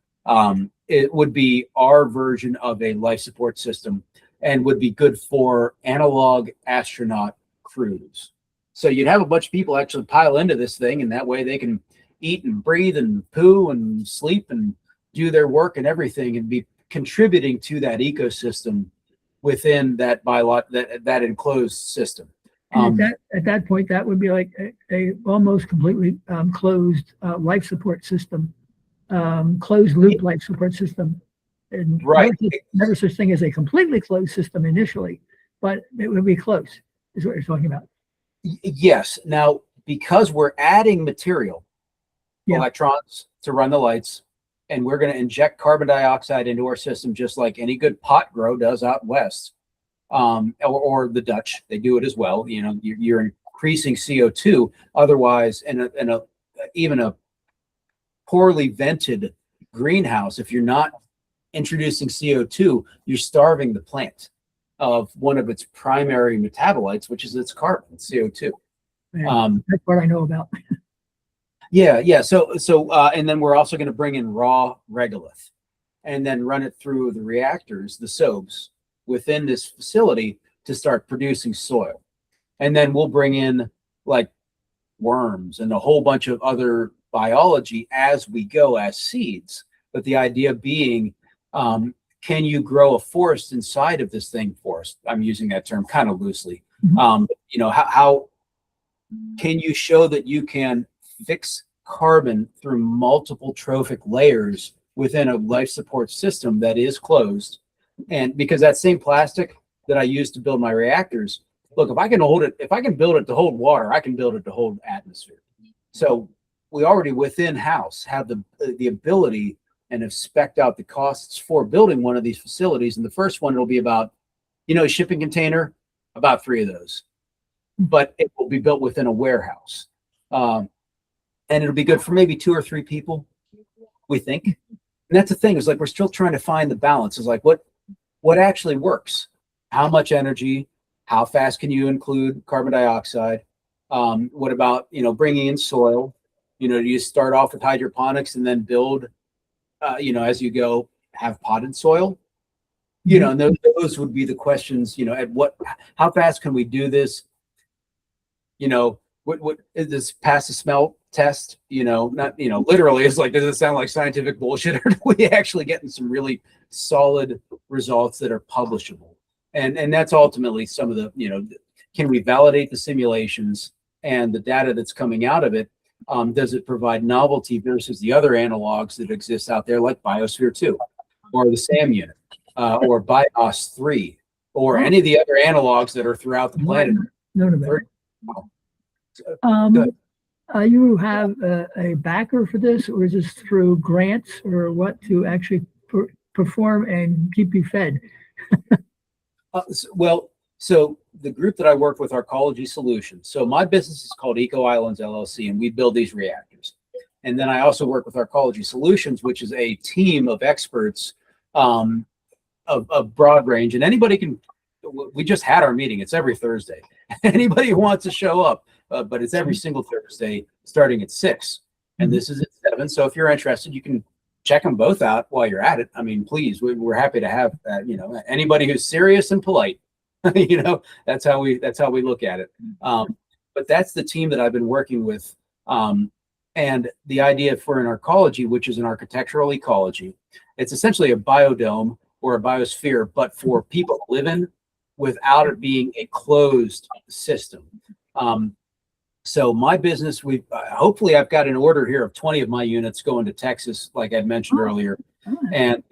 it would be our version of a life support system and would be good for analog astronaut crews. So you'd have a bunch of people actually pile into this thing, and that way they can eat and breathe and poo and sleep and do their work and everything, and be contributing to that ecosystem within that that enclosed system. At that point, that would be like a almost completely closed life support system, closed loop life support system. And right. Never such thing as a completely closed system initially, but it would be close, is what you're talking about. Yes. Now, because we're adding material, electrons to run the lights, and we're going to inject carbon dioxide into our system just like any good pot grow does out west, or the Dutch, they do it as well. You know, you're increasing CO2. Otherwise, even a poorly vented greenhouse, if you're not introducing CO2, you're starving the plant. of one of its primary metabolites, which is its carbon, CO2. That's what I know about. Yeah. So and then we're also going to bring in raw regolith and then run it through the reactors, the SOBs, within this facility to start producing soil. And then we'll bring in like worms and a whole bunch of other biology as we go as seeds. But the idea being, can you grow a forest inside of this thing? Forest, I'm using that term kind of loosely. How can you show that you can fix carbon through multiple trophic layers within a life support system that is closed? And because that same plastic that I use to build my reactors, look, if I can build it to hold water, I can build it to hold atmosphere. So we already within house have the ability and have spec'd out the costs for building one of these facilities. And the first one will be about, a shipping container, about 3 of those, but it will be built within a warehouse. And it'll be good for maybe 2 or 3 people, we think. And that's the thing, is like, we're still trying to find the balance. Is like, what actually works? How much energy? How fast can you include carbon dioxide? What about, bringing in soil? Do you start off with hydroponics and then build, as you go, have potted soil? And those would be the questions, how fast can we do this? What is this pass the smell test? Not, literally, it's like, does it sound like scientific bullshit, or do we actually getting some really solid results that are publishable? And that's ultimately some of the, can we validate the simulations and the data that's coming out of it? Does it provide novelty versus the other analogs that exist out there, like Biosphere 2 or the SAM unit or BIOS 3 or any of the other analogs that are throughout the planet? You have a backer for this, or is this through grants, or what, to actually perform and keep you fed? So the group that I work with are Ecology Solutions. So my business is called Eco Islands LLC, and we build these reactors. And then I also work with Ecology Solutions, which is a team of experts of broad range. And anybody can, we just had our meeting. It's every Thursday. Anybody who wants to show up, but it's every single Thursday starting at 6. And this is at 7. So if you're interested, you can check them both out while you're at it. I mean, please, we're happy to have anybody who's serious and polite. That's how we look at it. But that's the team that I've been working with. And the idea for an arcology, which is an architectural ecology, it's essentially a biodome or a biosphere, but for people to live in without it being a closed system. So my business, hopefully I've got an order here of 20 of my units going to Texas, like I mentioned earlier, and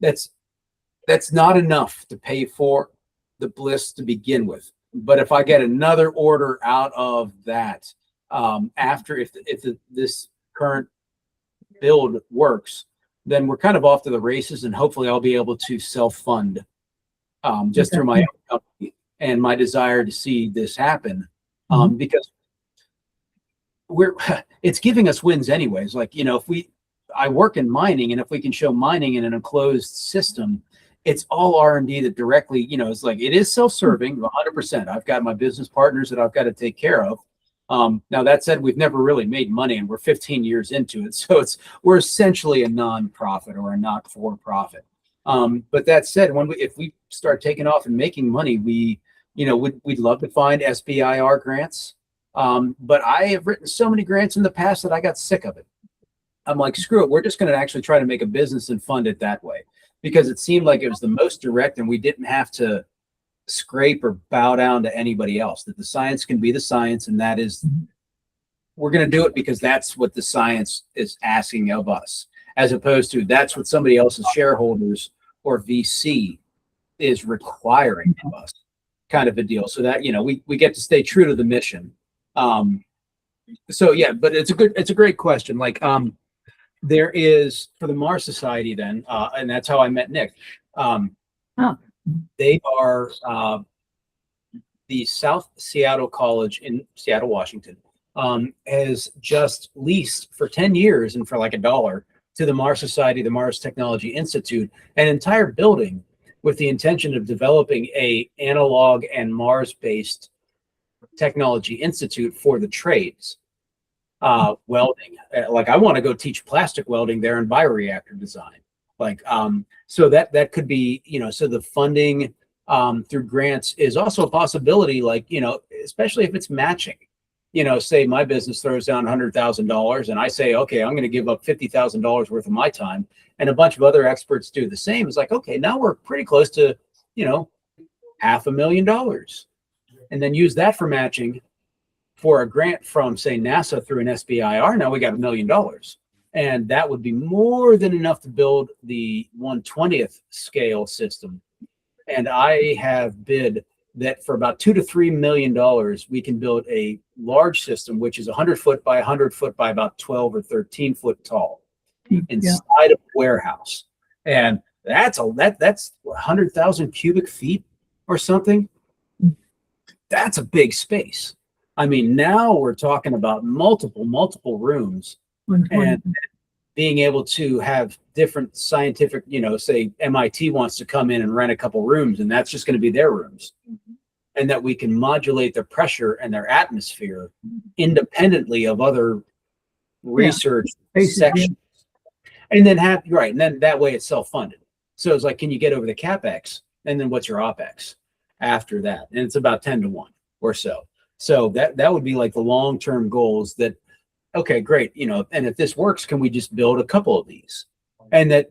that's not enough to pay for the bliss to begin with. But if I get another order out of that, if this current build works, then we're kind of off to the races, and hopefully I'll be able to self-fund just through my own company and my desire to see this happen. Because it's giving us wins anyways. Like, I work in mining, and if we can show mining in an enclosed system, it's all R&D that directly, it's like, it is self-serving 100%. I've got my business partners that I've got to take care of. Now that said, we've never really made money, and we're 15 years into it. So we're essentially a non-profit or a not-for-profit. But that said, if we start taking off and making money, we'd love to find SBIR grants. But I have written so many grants in the past that I got sick of it. I'm like, screw it. We're just going to actually try to make a business and fund it that way, because it seemed like it was the most direct, and we didn't have to scrape or bow down to anybody else, that the science can be the science. And that is, we're going to do it because that's what the science is asking of us, as opposed to that's what somebody else's shareholders or VC is requiring of us, kind of a deal. So that, we get to stay true to the mission. So yeah, but it's a great question. Like, there is, for the Mars Society then, and that's how I met Nick. They are the South Seattle College in Seattle, Washington, has just leased for 10 years and for like $1 to the Mars Society, the Mars Technology Institute, an entire building with the intention of developing a analog and Mars-based technology institute for the trades. Welding, like I want to go teach plastic welding there and bioreactor design. Like, so that could be, so the funding through grants is also a possibility, like, especially if it's matching. Say my business throws down $100,000 and I say, okay, I'm going to give up $50,000 worth of my time, and a bunch of other experts do the same. It's like, okay, now we're pretty close to, $500,000, and then use that for matching for a grant from, say, NASA through an SBIR. Now we got $1 million, and that would be more than enough to build the 1/20th scale system. And I have bid that for about $2 to $3 million, we can build a large system, which is 100 foot by 100 foot by about 12 or 13 foot tall, inside of a warehouse. And that's 100,000 cubic feet or something. That's a big space. I mean, now we're talking about multiple rooms, and being able to have different scientific, say MIT wants to come in and rent a couple rooms, and that's just going to be their rooms. And that we can modulate their pressure and their atmosphere independently of other research sections. And then and then that way it's self-funded. So it's like, can you get over the CapEx? And then what's your OpEx after that? And it's about 10 to 1 or so. So that would be like the long-term goals that, okay, great. And if this works, can we just build a couple of these? And that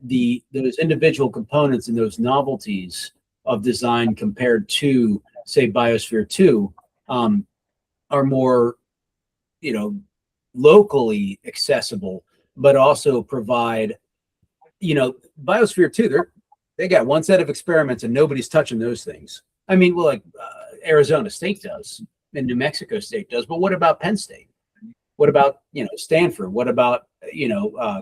those individual components and those novelties of design compared to, say, Biosphere 2 are more, locally accessible, but also provide, Biosphere 2, they got one set of experiments and nobody's touching those things. I mean, well, like Arizona State does and New Mexico State does, but what about Penn State? What about, Stanford? What about,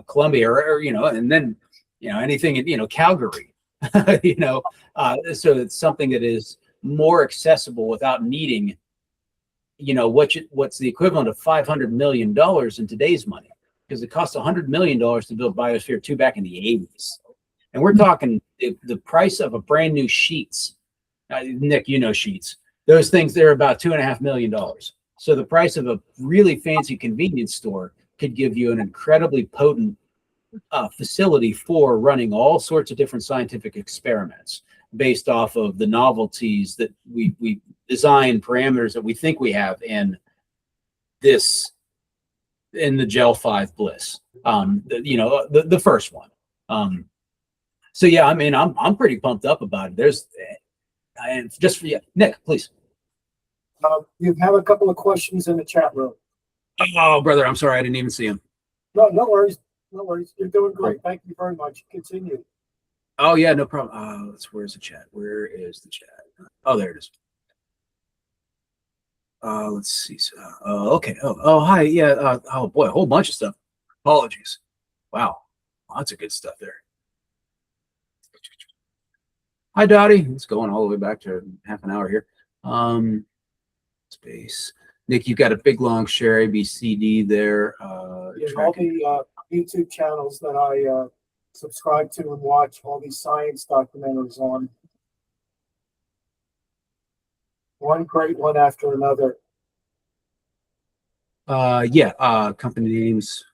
Columbia or and then, anything in, Calgary, so it's something that is more accessible without needing, what's the equivalent of $500 million in today's money, because it cost $100 million to build Biosphere 2 back in the 80s. And we're talking the price of a brand new sheets. Nick, sheets. Those things, they're about $2.5 million. So the price of a really fancy convenience store could give you an incredibly potent facility for running all sorts of different scientific experiments based off of the novelties that we design parameters that we think we have in the Gel 5 Bliss, the first one. So yeah, I mean, I'm pretty pumped up about it. And just for you, Nick, please. You have a couple of questions in the chat room. Oh, brother, I'm sorry, I didn't even see him. No worries. No worries. You're doing great. Thank you very much. Continue. Oh yeah, no problem. Where's the chat? Where is the chat? Oh, there it is. Let's see. Okay. Oh, hi. Yeah. Oh boy, a whole bunch of stuff. Apologies. Wow, lots of good stuff there. Hi, Dottie. It's going all the way back to half an hour here. Space. Nick, you've got a big long share ABCD there. All the YouTube channels that I subscribe to and watch, all these science documentaries on. One great one after another. Company names.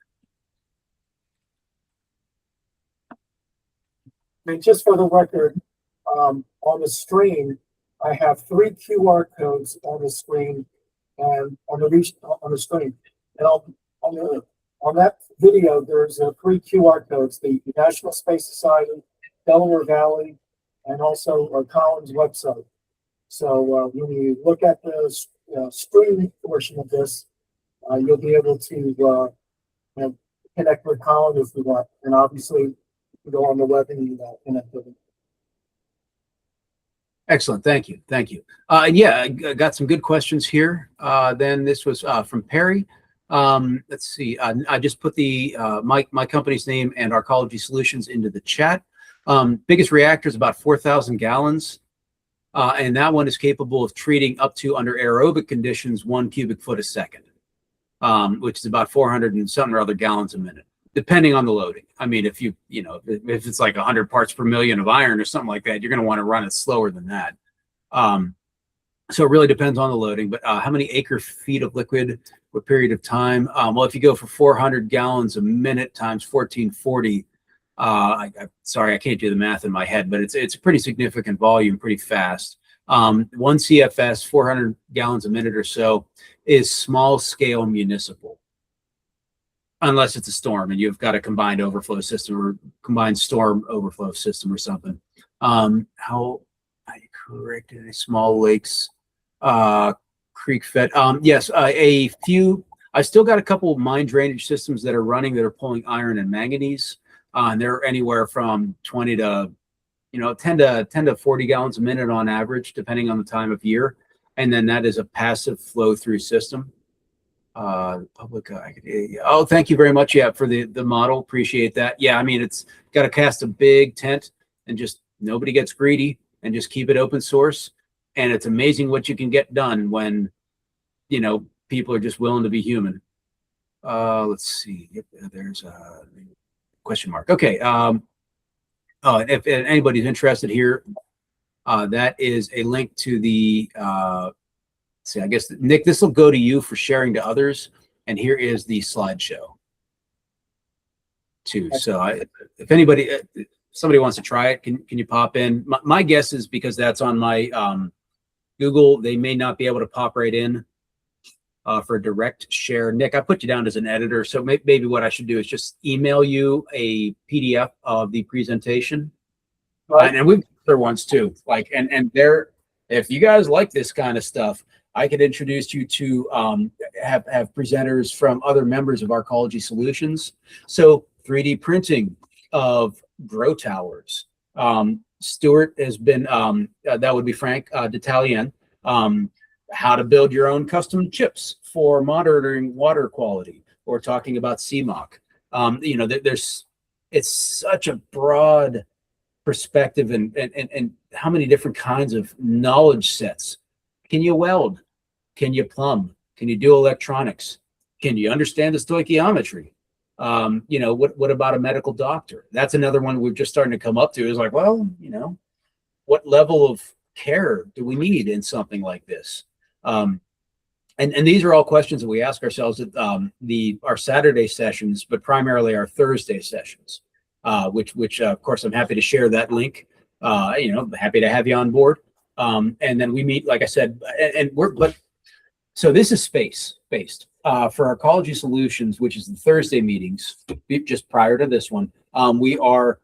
And just for the record, on the screen, I have 3 QR codes on the screen and on the screen. And on that video, there's 3 QR codes: the National Space Society, Delaware Valley, and also Colin's website. So when you look at the screen portion of this, you'll be able to connect with Colin if you want, and obviously you can go on the web and connect with him. Excellent. Thank you. And yeah, I got some good questions here. Then this was from Perry. Let's see. I just put the my company's name and Arcology Solutions into the chat. Biggest reactor is about 4,000 gallons. And that one is capable of treating up to, under aerobic conditions, 1 cubic foot a second, which is about 400 and something or other gallons a minute. depending on the loading. I mean, if if it's like 100 parts per million of iron or something like that, you're going to want to run it slower than that. So it really depends on the loading. But how many acre feet of liquid, what period of time? Well, if you go for 400 gallons a minute times 1440, sorry, I can't do the math in my head, but it's a pretty significant volume, pretty fast. 1 CFS, 400 gallons a minute or so, is small scale municipal, unless it's a storm and you've got a combined overflow system or combined storm overflow system or something. How I corrected small lakes, creek fed. Yes, a few. I still got a couple of mine drainage systems that are running that are pulling iron and manganese. And they're anywhere from 20 to 10 to 40 gallons a minute on average, depending on the time of year. And then that is a passive flow through system. Public, oh, thank you very much. Yeah, for the model. Appreciate that. Yeah, I mean, it's got to cast a big tent and just nobody gets greedy and just keep it open source. And it's amazing what you can get done when, people are just willing to be human. Let's see. Yep, there's a question mark. Okay. If anybody's interested here, that is a link to the, see, I guess, Nick, this will go to you for sharing to others. And here is the slideshow too. So if somebody wants to try it, can you pop in? My guess is because that's on my Google, they may not be able to pop right in for direct share. Nick, I put you down as an editor. So maybe what I should do is just email you a PDF of the presentation. Right. And we've other ones too. And there, if you guys like this kind of stuff, I could introduce you to have presenters from other members of our Ecology Solutions. So 3D printing of grow towers. Stuart has been, that would be Frank D'Italien, how to build your own custom chips for monitoring water quality, or talking about CMOC. It's such a broad perspective and how many different kinds of knowledge sets. Can you weld? Can you plumb? Can you do electronics? Can you understand the stoichiometry? What about a medical doctor? That's another one we're just starting to come up to, is like, well, what level of care do we need in something like this? And these are all questions that we ask ourselves at our Saturday sessions, but primarily our Thursday sessions, which of course I'm happy to share that link. Happy to have you on board. And then we meet, like I said, so this is space based. For our Ecology Solutions, which is the Thursday meetings, just prior to this one, we are,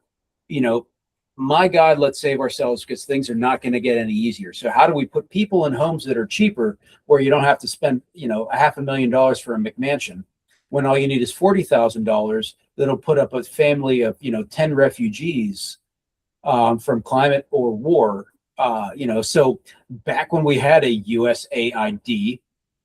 my God, let's save ourselves, because things are not going to get any easier. So how do we put people in homes that are cheaper, where you don't have to spend, $500,000 for a McMansion, when all you need is $40,000 that'll put up a family of, 10 refugees from climate or war. So back when we had a USAID,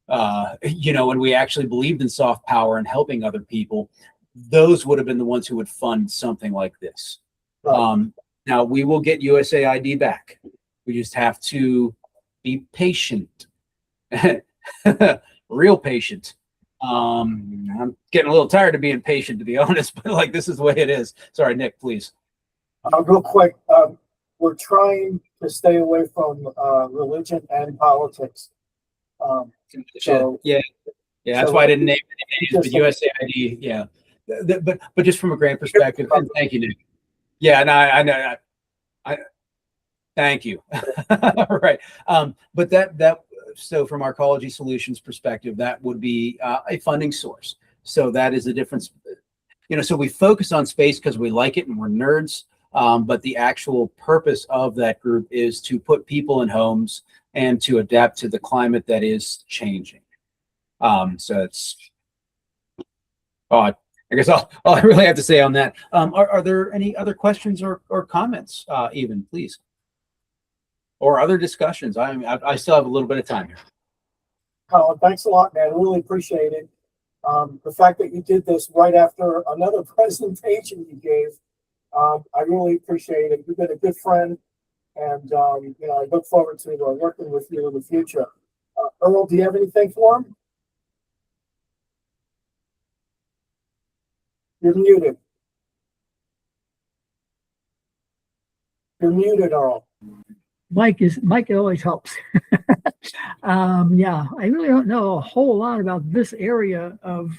when we actually believed in soft power and helping other people, those would have been the ones who would fund something like this. Right. Now we will get USAID back. We just have to be patient, real patient. I'm getting a little tired of being patient, to be honest, but this is the way it is. Sorry, Nick, please. Real quick, we're trying to stay away from religion and politics. That's why I didn't name it, but USAID, yeah. But just from a grant perspective, and thank you, Nick. Yeah, and I thank you. Right. But so from our Ecology Solutions perspective, that would be a funding source. So that is the difference. So we focus on space because we like it and we're nerds. But the actual purpose of that group is to put people in homes and to adapt to the climate that is changing. So it's, I guess all I really have to say on that. Are there any other questions or comments, even, please? Or other discussions? I still have a little bit of time here. Colin, thanks a lot, man. I really appreciate it. The fact that you did this right after another presentation you gave, I really appreciate it. You've been a good friend, and I look forward to working with you in the future. Earl, do you have anything for him? You're muted. You're muted, Earl. Mike always helps. Yeah, I really don't know a whole lot about this area of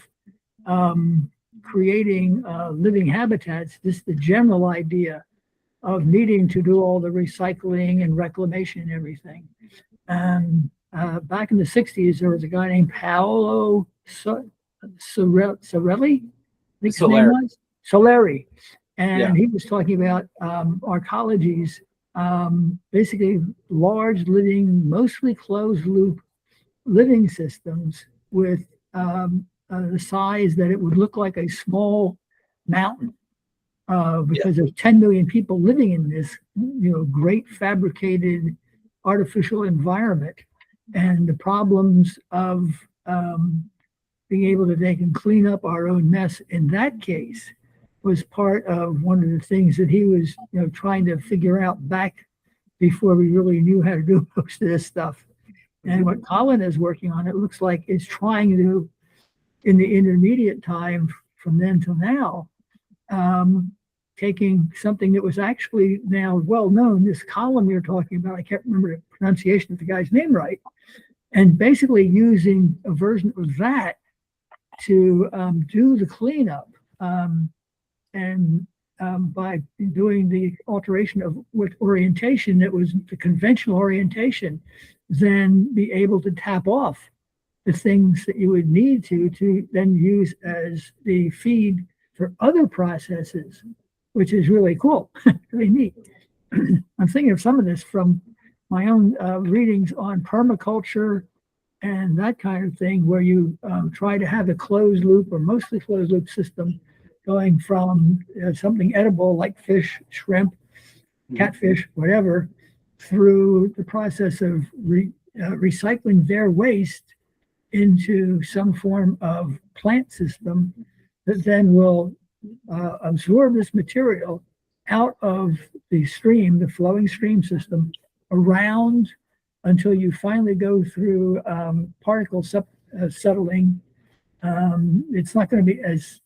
creating living habitats. Just the general idea of needing to do all the recycling and reclamation and everything. Back in the 60s, there was a guy named Paolo Sorelli, I think his name was Soleri, and he was talking about arcologies, basically large living, mostly closed loop living systems with the size that it would look like a small mountain. Because there's 10 million people living in this, great fabricated artificial environment, and the problems of being able to take and clean up our own mess in that case was part of one of the things that he was, trying to figure out back before we really knew how to do most of this stuff. And what Colin is working on, it looks like, is trying to, in the intermediate time from then till now, taking something that was actually now well known, this column you're talking about, I can't remember the pronunciation of the guy's name right, and basically using a version of that to do the cleanup, and by doing the alteration of what orientation that was the conventional orientation, then be able to tap off the things that you would need to then use as the feed for other processes, which is really cool, really neat. I'm thinking of some of this from my own readings on permaculture and that kind of thing, where you try to have a closed loop or mostly closed loop system going from something edible like fish, shrimp, catfish, whatever, through the process of recycling their waste into some form of plant system that then will absorb this material out of the stream, the flowing stream system, around until you finally go through particle settling. It's not going to be as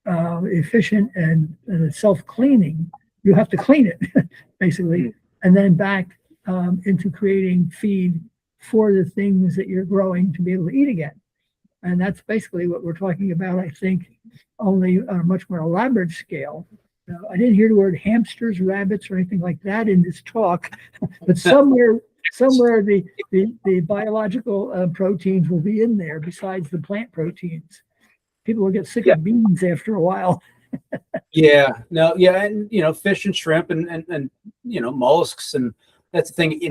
efficient and self-cleaning. You have to clean it, basically, and then back into creating feed for the things that you're growing to be able to eat again. And that's basically what we're talking about, I think, only on a much more elaborate scale. I didn't hear the word hamsters, rabbits, or anything like that in this talk, but somewhere the biological proteins will be in there besides the plant proteins. People will get sick of beans after a while. And fish and shrimp and mollusks, and that's the thing.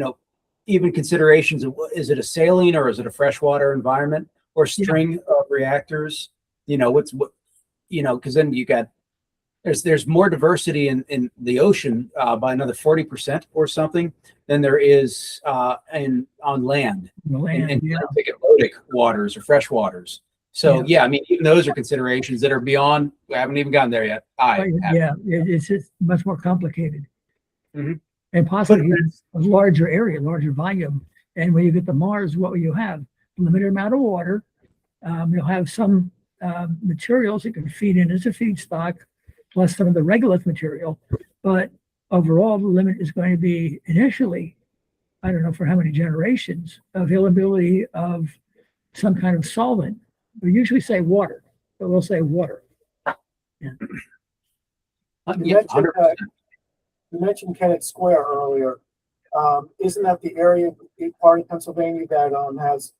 Even considerations of, is it a saline or is it a freshwater environment or string of reactors? Because then you got there's more diversity in the ocean by another 40% or something than there is on land. In Atlantic waters or fresh waters. So even those are considerations that are beyond. We haven't even gotten there yet. It's just much more complicated, mm-hmm. and possibly a larger area, larger volume. And when you get to Mars, what will you have? Limited amount of water. You'll have some materials that can feed in as a feedstock, plus some of the regolith material. But overall, the limit is going to be initially, I don't know for how many generations, availability of some kind of solvent. We usually say water, but we'll say water. You mentioned Kennett Square earlier. Isn't that the area, part of Pennsylvania that has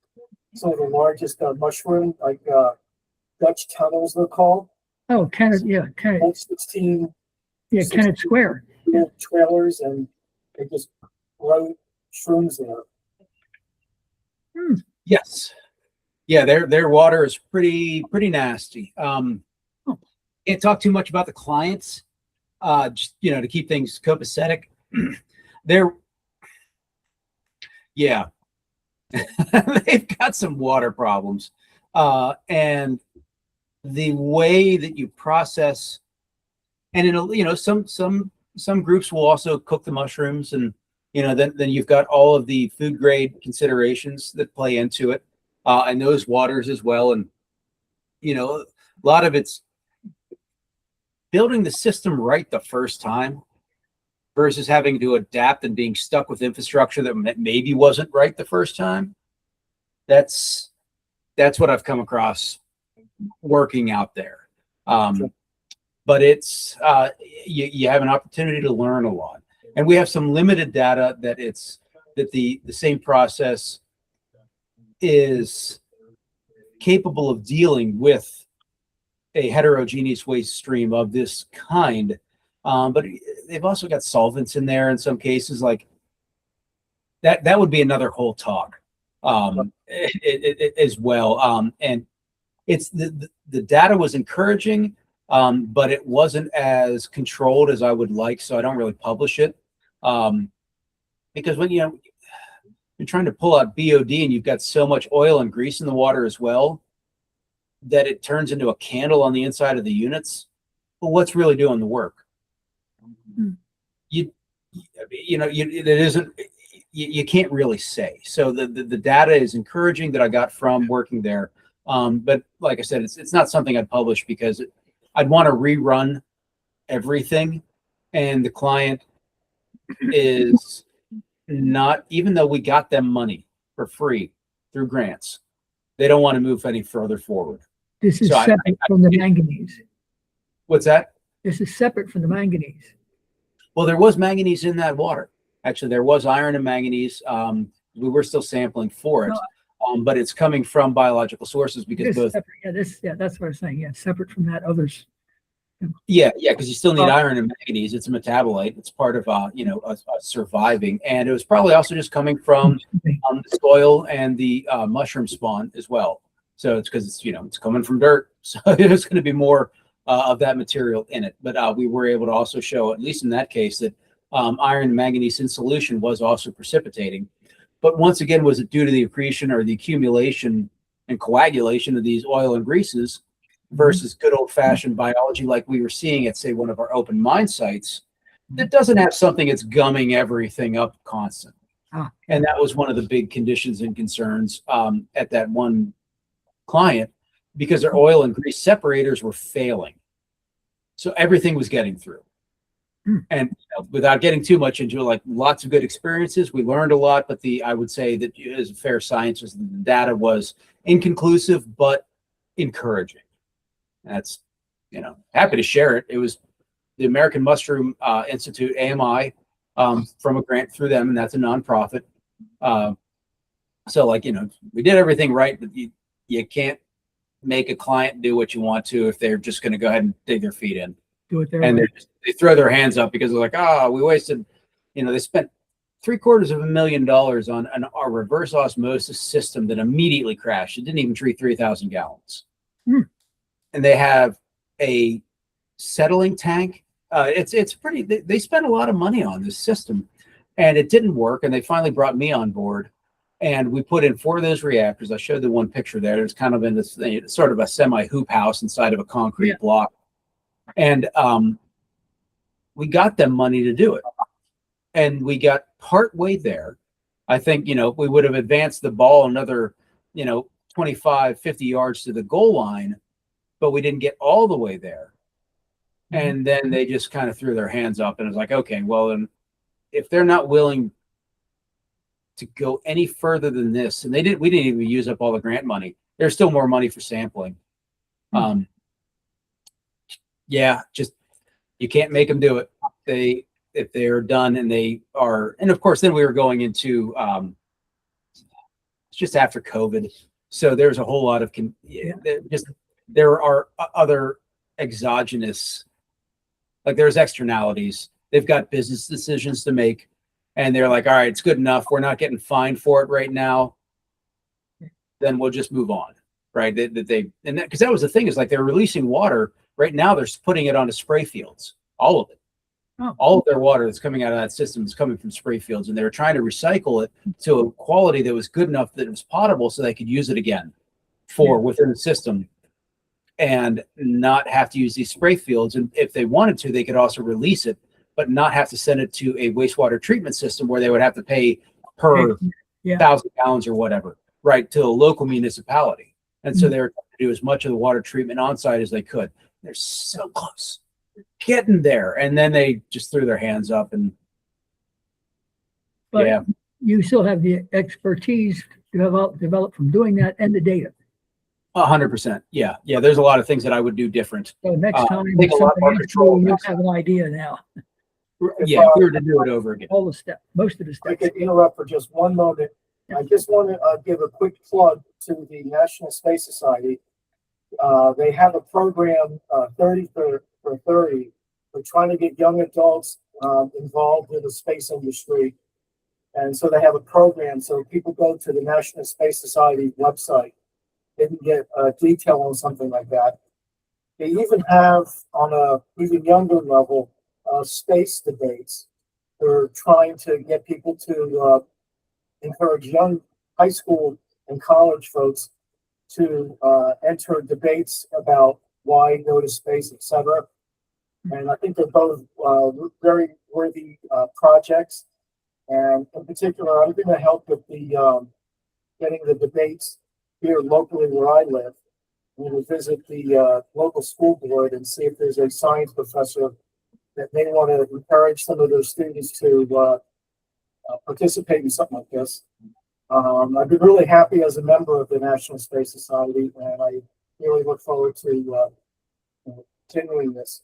some of the largest mushroom, like Dutch tunnels, they're called? Oh, Kennett, Kennett. 16. Kennett Square. Trailers, and they just grow shrooms there. Yes. Yeah, their water is pretty nasty. Can't talk too much about the clients, just to keep things copacetic. They've got some water problems, and the way that you process, and some groups will also cook the mushrooms, and then you've got all of the food grade considerations that play into it. And those waters as well. And, a lot of it's building the system right the first time versus having to adapt and being stuck with infrastructure that maybe wasn't right the first time. That's what I've come across working out there. But it's you have an opportunity to learn a lot, and we have some limited data that the same process is capable of dealing with a heterogeneous waste stream of this kind. But they've also got solvents in there in some cases. Like that would be another whole talk as well. And it's the data was encouraging, but it wasn't as controlled as I would like, so I don't really publish it. Because when you're trying to pull out BOD and you've got so much oil and grease in the water as well, that it turns into a candle on the inside of the units. Well, what's really doing the work? You can't really say. So the data is encouraging that I got from working there. But like I said, it's not something I'd publish because I'd want to rerun everything, and the client is not, even though we got them money for free through grants, they don't want to move any further forward. This is separate from the manganese. What's that? This is separate from the manganese. Well, there was manganese in that water. Actually, there was iron and manganese. We were still sampling for it, but it's coming from biological sources because both. That's what I'm saying. Yeah, separate from that others. Yeah, because you still need iron and manganese. It's a metabolite. It's part of surviving, and it was probably also just coming from the soil and the mushroom spawn as well. So it's because it's coming from dirt, so there's going to be more of that material in it. But we were able to also show, at least in that case, that iron and manganese in solution was also precipitating. But once again, was it due to the accretion or the accumulation and coagulation of these oil and greases versus good old-fashioned biology like we were seeing at, say, one of our open mine sites that doesn't have something that's gumming everything up constant. And that was one of the big conditions and concerns at that one client, because their oil and grease separators were failing. So everything was getting through. And without getting too much into it, like lots of good experiences, we learned a lot, but I would say that as a fair science, the data was inconclusive, but encouraging. That's, happy to share it. It was the American Mushroom Institute, AMI, from a grant through them, and that's a nonprofit. So we did everything right, but you can't make a client do what you want to if they're just going to go ahead and dig their feet in. Do it there. And they throw their hands up because they're like, we wasted, they spent $750,000 on our reverse osmosis system that immediately crashed. It didn't even treat 3,000 gallons. And they have a settling tank. It's pretty, they spent a lot of money on this system, and it didn't work. And they finally brought me on board, and we put in 4 of those reactors. I showed the one picture there. It's kind of in this sort of a semi hoop house inside of a concrete block. And we got them money to do it. And we got part way there. I think, we would have advanced the ball another, 25, 50 yards to the goal line, but we didn't get all the way there. And then they just kind of threw their hands up, and it was like, okay, well, then if they're not willing to go any further than this, and we didn't even use up all the grant money. There's still more money for sampling. Just, you can't make them do it. If they're done and they are, and of course, then we were going into, it's just after COVID. So there's a whole lot of, there are other exogenous, like there's externalities. They've got business decisions to make, and they're like, all right, it's good enough. We're not getting fined for it right now. Then we'll just move on. Right. Because that was the thing, is like they're releasing water right now. They're putting it onto spray fields, all of it. All of their water that's coming out of that system is coming from spray fields, and they were trying to recycle it to a quality that was good enough that it was potable so they could use it again within the system and not have to use these spray fields. And if they wanted to, they could also release it, but not have to send it to a wastewater treatment system where they would have to pay per 1,000 gallons or whatever, right, to a local municipality. And so they were trying to do as much of the water treatment on site as they could. They're so close. getting there. And then they just threw their hands up and But yeah. you still have the expertise developed from doing that and the data. 100%. Yeah. Yeah. There's a lot of things that I would do different. So next time take a lot something more asks control you, you'll next have an idea now. Yeah. If we were to do it over again. All the steps, most of the I steps. could interrupt for just one moment. I just want to give a quick plug to the National Space Society. They have a program, 30 for 30. They're trying to get young adults involved in the space industry. And so they have a program. So people go to the National Space Society website. They can get detail on something like that. They even have, on a even younger level, space debates. They're trying to get people to encourage young high school and college folks to enter debates about why go to space, etc. And I think they're both very worthy projects. And in particular, I'm going to help with the getting the debates here locally where I live. We will visit the local school board and see if there's a science professor that may want to encourage some of their students to participate in something like this. I've been really happy as a member of the National Space Society, and I really look forward to continuing this.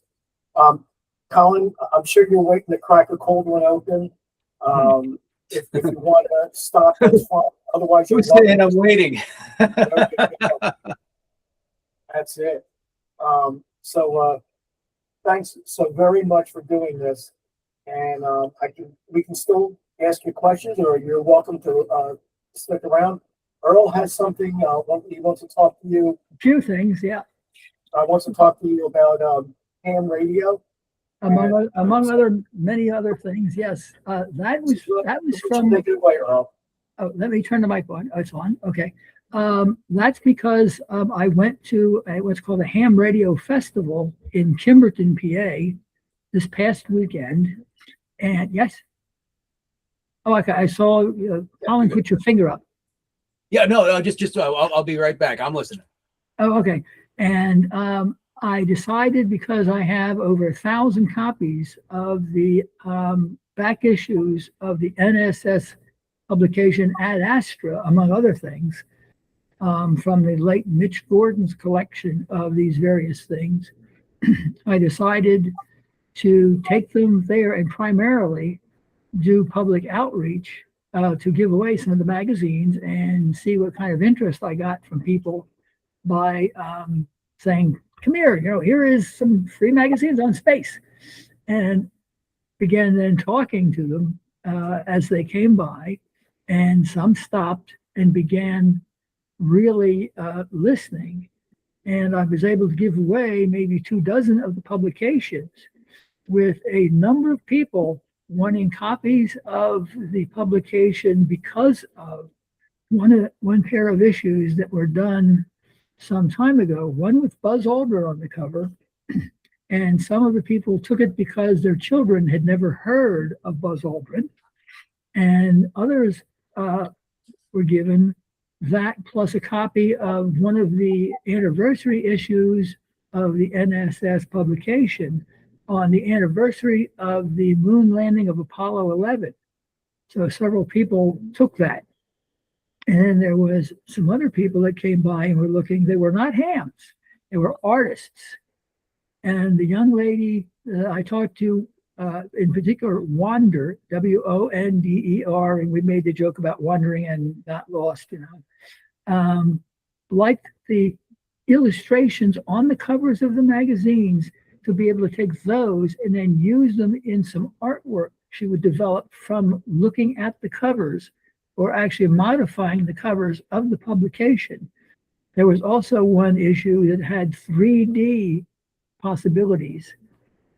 Colin, I'm sure you're waiting to crack a cold one open. If you want to stop, that's fine. Otherwise, you're saying I'm waiting. That's it. Thanks so very much for doing this, and we can still ask you questions, or you're welcome to stick around. Earl has something he wants to talk to you. A few things, yeah. I want to talk to you about ham radio. Among many other things, yes. That was from. Earl. Oh, let me turn the mic on. Oh, it's on. Okay. That's because I went to what's called a Ham Radio Festival in Kimberton, PA, this past weekend. And yes. Oh, okay. I saw Colin put your finger up. Yeah, no, just I'll be right back. I'm listening. Oh, okay. And I decided, because I have over 1,000 copies of the back issues of the NSS publication Ad Astra, among other things, from the late Mitch Gordon's collection of these various things, I decided to take them there and primarily do public outreach to give away some of the magazines and see what kind of interest I got from people by saying, come here, here is some free magazines on space. And began then talking to them as they came by, and some stopped and began really listening. And I was able to give away maybe 24 of the publications, with a number of people wanting copies of the publication because of one pair of issues that were done some time ago, one with Buzz Aldrin on the cover. And some of the people took it because their children had never heard of Buzz Aldrin. And others were given that plus a copy of one of the anniversary issues of the NSS publication on the anniversary of the moon landing of Apollo 11. So several people took that. And then there was some other people that came by and were looking. They were not hams. They were artists. And the young lady that I talked to, in particular, Wander, W-O-N-D-E-R, and we made the joke about wandering and not lost, liked the illustrations on the covers of the magazines to be able to take those and then use them in some artwork she would develop from looking at the covers, or actually modifying the covers of the publication. There was also one issue that had 3D possibilities.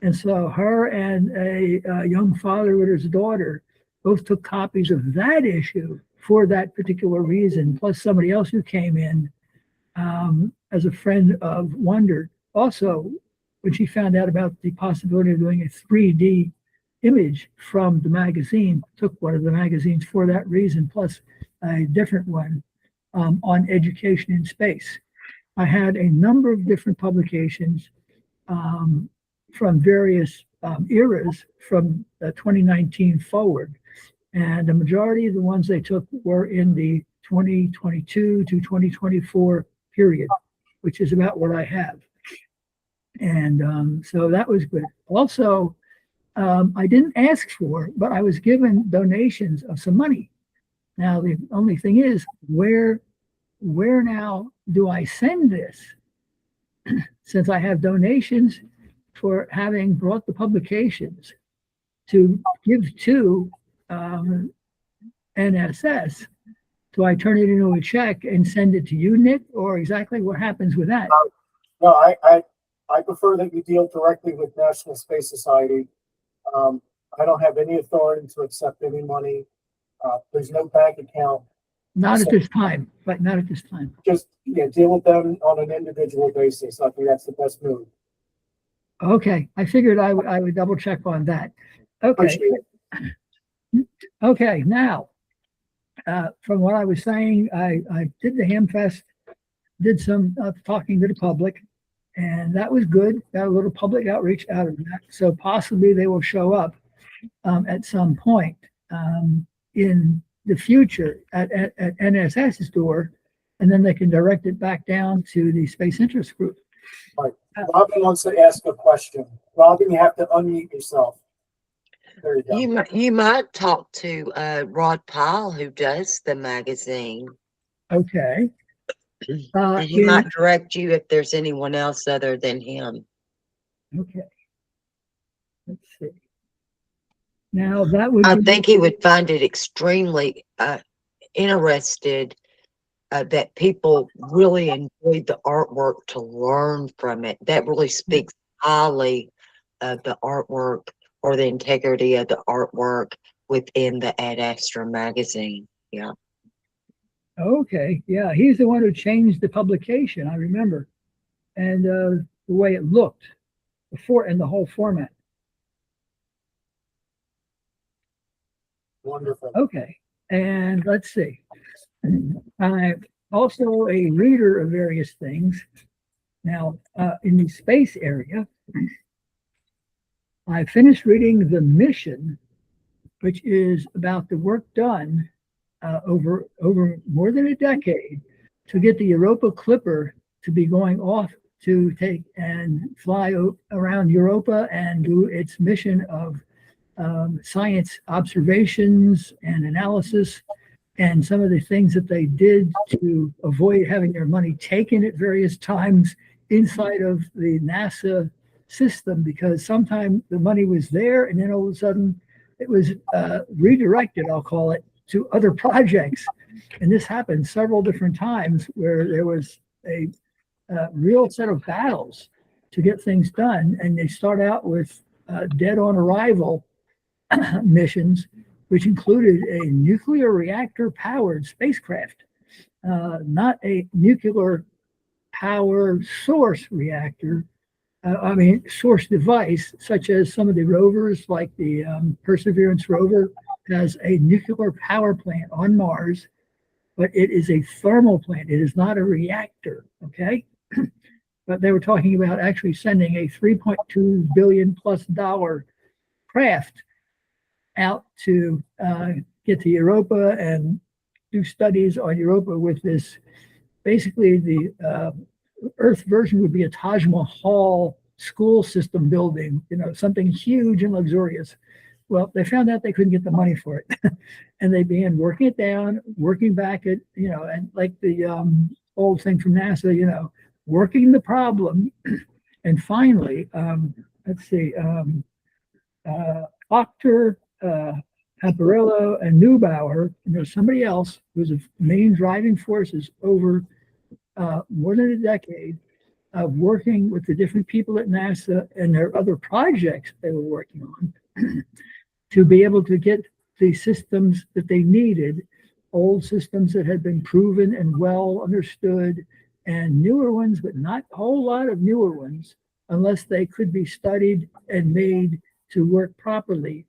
And so her and a young father with his daughter both took copies of that issue for that particular reason, plus somebody else who came in as a friend of Wonder. Also, when she found out about the possibility of doing a 3D image from the magazine, took one of the magazines for that reason, plus a different one on education in space. I had a number of different publications. from various eras from 2019 forward. And the majority of the ones they took were in the 2022 to 2024 period, which is about what I have. And so that was good. Also, I didn't ask for, but I was given donations of some money. Now, the only thing is, where now do I send this? Since I have donations for having brought the publications to give to NSS, do I turn it into a check and send it to you, Nick, or exactly what happens with that? No, I prefer that you deal directly with National Space Society. I don't have any authority to accept any money. There's no bank account. Not at this time, but not at this time. Just deal with them on an individual basis. I think that's the best move. Okay, I figured I would double check on that. Okay. Appreciate it. Okay, now, from what I was saying, I did the Hamfest, did some talking to the public, and that was good. Got a little public outreach out of that. So possibly they will show up at some point in the future at NSS's door, and then they can direct it back down to the Space Interest Group. All right. Robin wants to ask a question. Robin, you have to unmute yourself. There you go. You might talk to Rod Pyle, who does the magazine. Okay. And he might direct you if there's anyone else other than him. Okay. Let's see. Now that would I be, think he would find it extremely interested that people really enjoyed the artwork to learn from it. That really speaks highly of the artwork or the integrity of the artwork within the Ad Astra magazine. Yeah. okay. Yeah, he's the one who changed the publication, I remember. And the way it looked before and the whole format. Wonderful. Okay, and let's see. I'm also a reader of various things. Now, in the space area, I finished reading The Mission, which is about the work done over more than a decade to get the Europa Clipper to be going off to take and fly around Europa and do its mission of science observations and analysis, and some of the things that they did to avoid having their money taken at various times inside of the NASA system, because sometimes the money was there and then all of a sudden it was redirected, I'll call it, to other projects. And this happened several different times where there was a real set of battles to get things done. And they start out with dead on arrival missions, which included a nuclear reactor powered spacecraft, not a nuclear power source reactor. Source device, such as some of the rovers, like the Perseverance rover, has a nuclear power plant on Mars, but it is a thermal plant. It is not a reactor, okay? But they were talking about actually sending a $3.2 billion+ craft out to get to Europa and do studies on Europa with this. Basically, the Earth version would be a Taj Mahal school system building, something huge and luxurious. Well, they found out they couldn't get the money for it. And they began working it down, working back at, and like the old thing from NASA, working the problem. And finally, let's see, Octor, Paparillo, and Neubauer, and there's somebody else who's the main driving forces over more than a decade of working with the different people at NASA and their other projects they were working on to be able to get the systems that they needed, old systems that had been proven and well understood, and newer ones, but not a whole lot of newer ones, unless they could be studied and made to work properly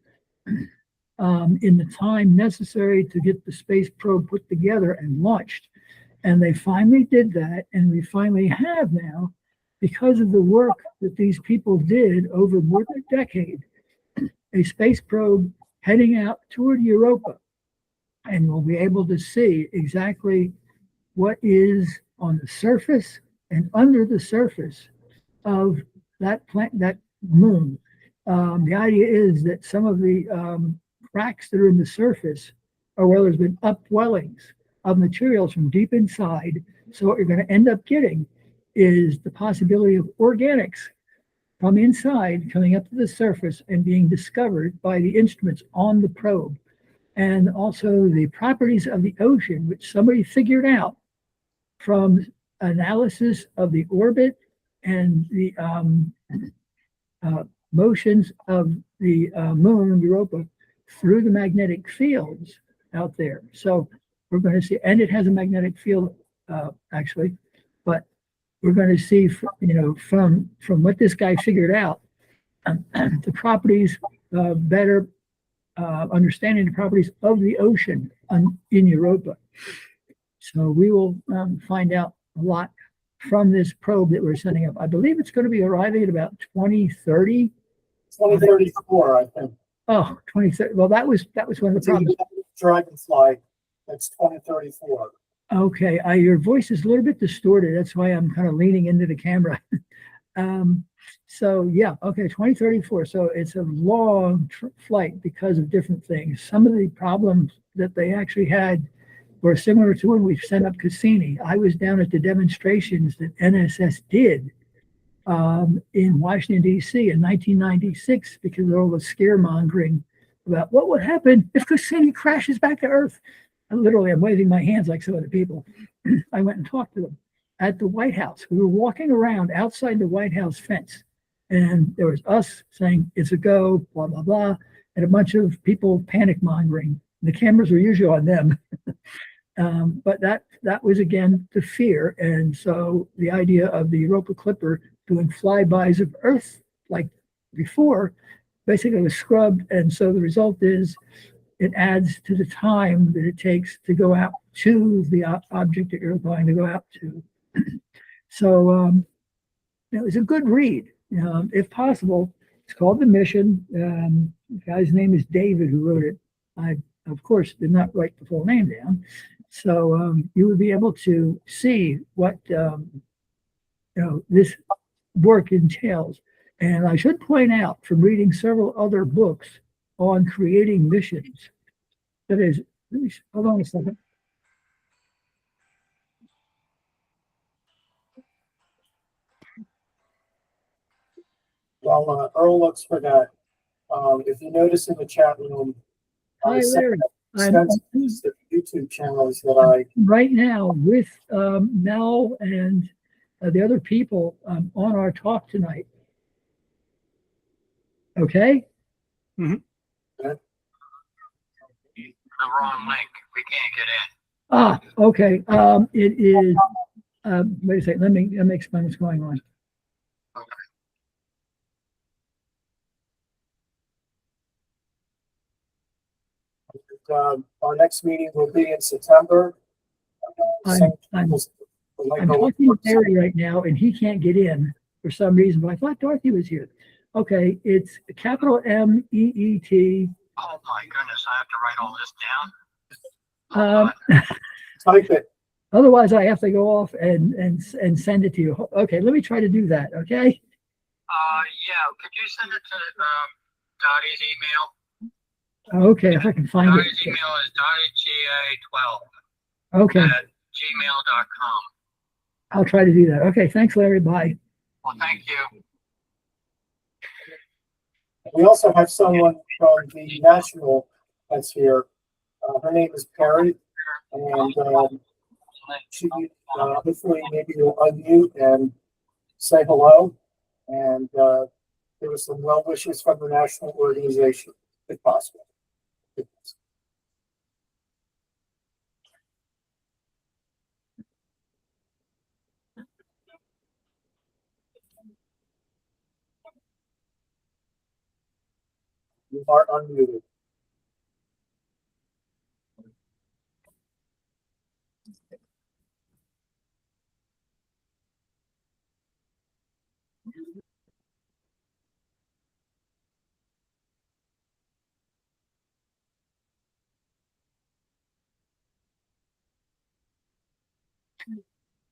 in the time necessary to get the space probe put together and launched. And they finally did that, and we finally have now because of the work that these people did over more than a decade, a space probe heading out toward Europa, and we'll be able to see exactly what is on the surface and under the surface of that moon. The idea is that some of the cracks that are in the surface are where there's been upwellings of materials from deep inside. So what you're going to end up getting is the possibility of organics from inside coming up to the surface and being discovered by the instruments on the probe. And also the properties of the ocean, which somebody figured out from analysis of the orbit and the motions of the moon, Europa, through the magnetic fields out there. So we're going to see, and it has a magnetic field actually, but we're going to see, from what this guy figured out, the properties, better understanding the properties of the ocean in Europa. So we will find out a lot from this probe that we're sending up. I believe it's going to be arriving at about 2030. 2034, I think. Oh, 2030. Well, that was one of the problems. Dragonfly, that's 2034. Okay, your voice is a little bit distorted. That's why I'm kind of leaning into the camera. So yeah, okay, 2034. So it's a long flight because of different things. Some of the problems that they actually had were similar to when we sent up Cassini. I was down at the demonstrations that NSS did in Washington, D.C. in 1996 because of all the scaremongering about what would happen if Cassini crashes back to Earth. And literally, I'm waving my hands like some other people. I went and talked to them at the White House. We were walking around outside the White House fence, and there was us saying, it's a go, blah, blah, blah, and a bunch of people panic mongering. The cameras were usually on them. But that was, again, the fear. And so the idea of the Europa Clipper doing flybys of Earth like before basically was scrubbed. And so the result is it adds to the time that it takes to go out to the object that you're going to go out to. So it was a good read, if possible. It's called The Mission. The guy's name is David, who wrote it. I, of course, did not write the full name down. So you would be able to see what this work entails. And I should point out, from reading several other books on creating missions, that is, hold on a second. Well, Earl looks for that. If you notice in the chat room, Hi, Larry. extensive list of YouTube channels that I right now with Mel and the other people on our talk tonight. Okay. The wrong link. We can't get in. Ah, okay. It is. Wait a second. Let me explain what's going on. our next meeting will be in September. I'm talking to Larry right now, and he can't get in for some reason. But I thought Dorothy was here. Okay, it's capital MEET. Oh my goodness, I have to write all this down. Type it. Otherwise, I have to go off and send it to you. Okay, let me try to do that. Okay. Yeah. Could you send it to Dottie's email? Okay, if I can find Dottie's it. email is dottiega12 Okay, at gmail.com. I'll try to do that. Okay, thanks, Larry. Bye. Well, thank you. We also have someone from the National that's here. Her name is Perry, and she hopefully maybe you'll unmute and say hello, and give us some well wishes from the national organization, if possible. You are unmuted.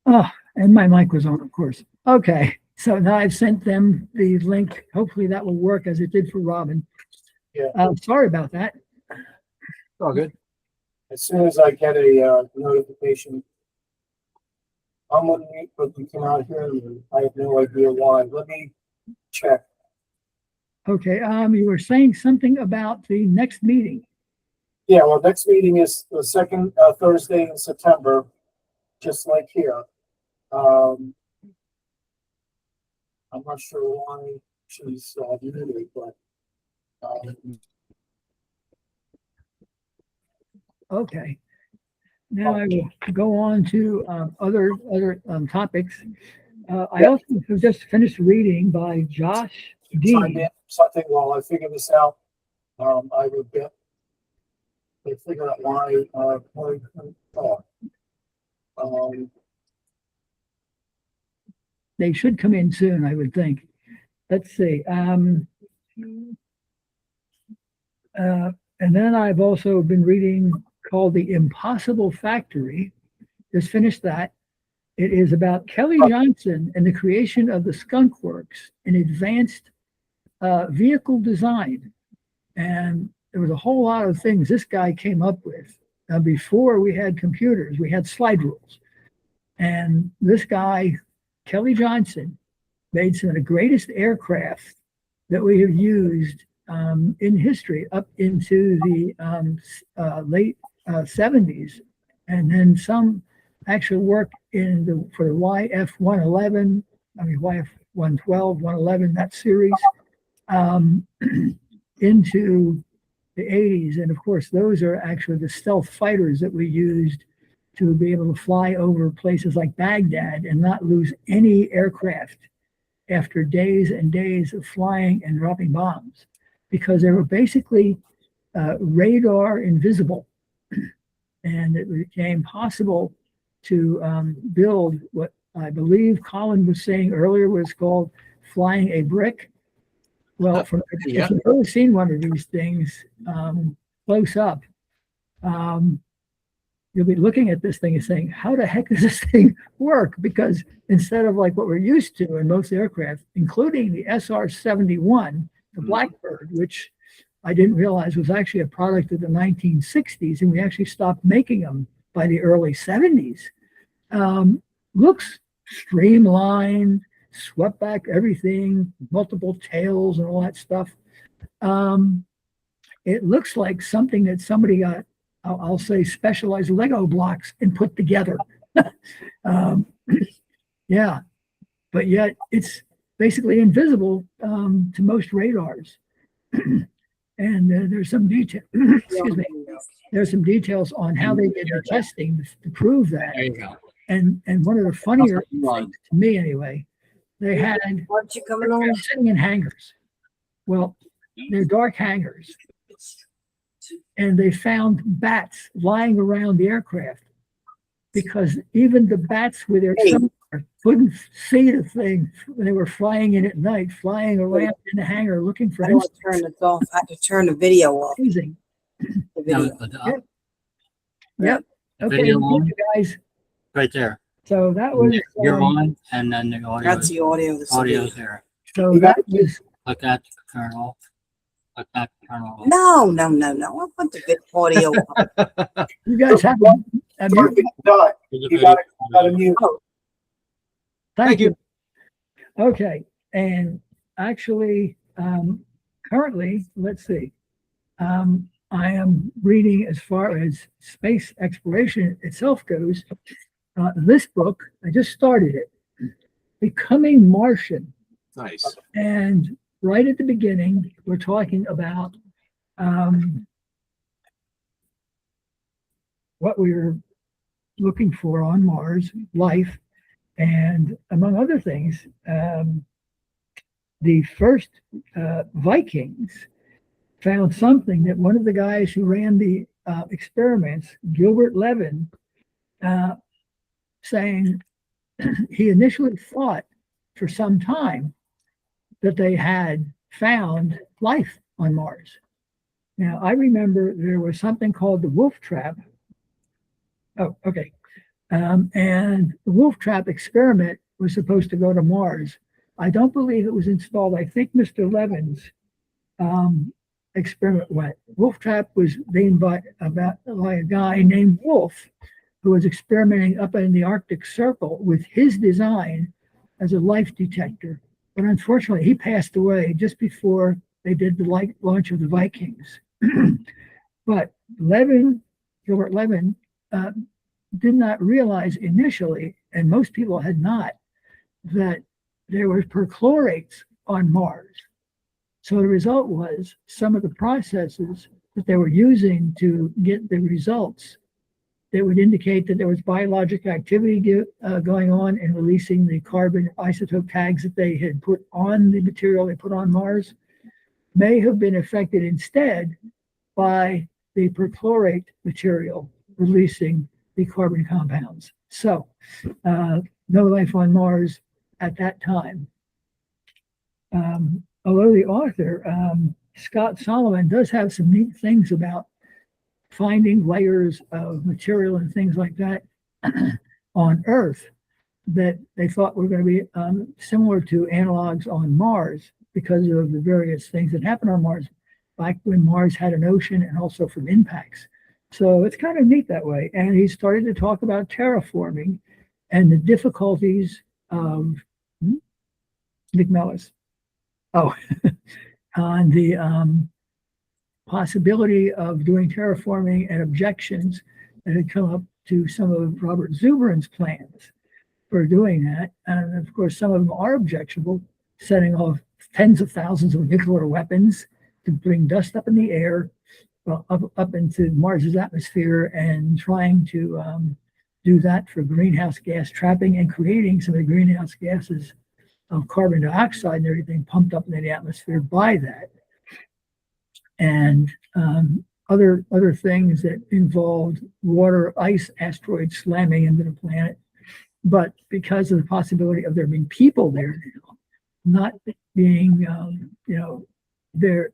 Oh, and my mic was on, of course. Okay, so now I've sent them the link. Hopefully that will work as it did for Robin. Yeah. Sorry about that. All good. As soon as I get a notification, I'm on mute, but you cannot hear me. I have no idea why. Let me check. Okay, you were saying something about the next meeting. Yeah, well, next meeting is the second Thursday in September, just like here. I'm not sure why she's muted, but Okay. Now I will go on to other topics. I also have just finished reading by Josh chime Dean. in something while I figure this out. I would get to figure out why I couldn't talk. They should come in soon, I would think. Let's see. And then I've also been reading called The Impossible Factory. Just finished that. It is about Kelly Johnson and the creation of the Skunk Works in advanced vehicle design. And there was a whole lot of things this guy came up with. Before we had computers, we had slide rules. And this guy, Kelly Johnson, made some of the greatest aircraft that we have used in history up into the late 70s. And then some actually work for the YF-111, YF-112, 111, that series, into the 80s. And of course, those are actually the stealth fighters that we used to be able to fly over places like Baghdad and not lose any aircraft after days and days of flying and dropping bombs, because they were basically radar invisible. And it became possible to build what I believe Colin was saying earlier was called flying a brick. Well, if you've ever seen one of these things close up, you'll be looking at this thing and saying, how the heck does this thing work? Because instead of like what we're used to in most aircraft, including the SR-71, the Blackbird, which I didn't realize was actually a product of the 1960s, and we actually stopped making them by the early 70s, looks streamlined, swept back everything, multiple tails and all that stuff. It looks like something that somebody got, I'll say, specialized Lego blocks and put together. Yeah, but yet it's basically invisible to most radars. And there's some detail. Excuse me. There's some details on how they did the testing to prove that. There you go. And one of the funnier things, to me anyway, they had Aren't you coming on? sitting in hangars. Well, they're dark hangars. And they found bats lying around the aircraft, because even the bats with their sonar couldn't see the thing when they were flying in at night, flying around in the hangar looking for I want to turn this off. I have to turn the video off. amazing. The video. Yep. Okay, Video thank on? you guys. Right there. So that was You're on, and then the audio. That's the audio. This Audio's there. so that was Click that to turn off. Click that to turn off. No. I want the audio. off. you guys have a Sorry, Dot, you gotta mute. thank you. Okay, and actually, currently, let's see. I am reading, as far as space exploration itself goes, this book. I just started it, Becoming Martian. Nice. And right at the beginning, we're talking about what we're looking for on Mars, life, and among other things, the first Vikings found something that one of the guys who ran the experiments, Gilbert Levin, saying he initially thought for some time that they had found life on Mars. Now, I remember there was something called the wolf trap. Oh, okay. And the wolf trap experiment was supposed to go to Mars. I don't believe it was installed. I think Mr. Levin's experiment went. Wolf trap was named by a guy named Wolf, who was experimenting up in the Arctic Circle with his design as a life detector. But unfortunately, he passed away just before they did the launch of the Vikings. But Gilbert Levin, did not realize initially, and most people had not, that there were perchlorates on Mars. So the result was some of the processes that they were using to get the results that would indicate that there was biologic activity going on and releasing the carbon isotope tags that they had put on the material they put on Mars may have been affected instead by the perchlorate material releasing the carbon compounds. So no life on Mars at that time. Although the author, Scott Solomon, does have some neat things about finding layers of material and things like that on Earth that they thought were going to be similar to analogs on Mars because of the various things that happened on Mars, like when Mars had an ocean and also from impacts. So it's kind of neat that way. And he started to talk about terraforming and the difficulties of Nick Mellis. Oh, on the possibility of doing terraforming and objections that had come up to some of Robert Zubrin's plans for doing that. And of course, some of them are objectionable, setting off tens of thousands of nuclear weapons to bring dust up in the air, up into Mars's atmosphere, and trying to do that for greenhouse gas trapping and creating some of the greenhouse gases of carbon dioxide and everything pumped up into the atmosphere by that. And other things that involved water, ice, asteroids slamming into the planet. But because of the possibility of there being people there now, not being, they're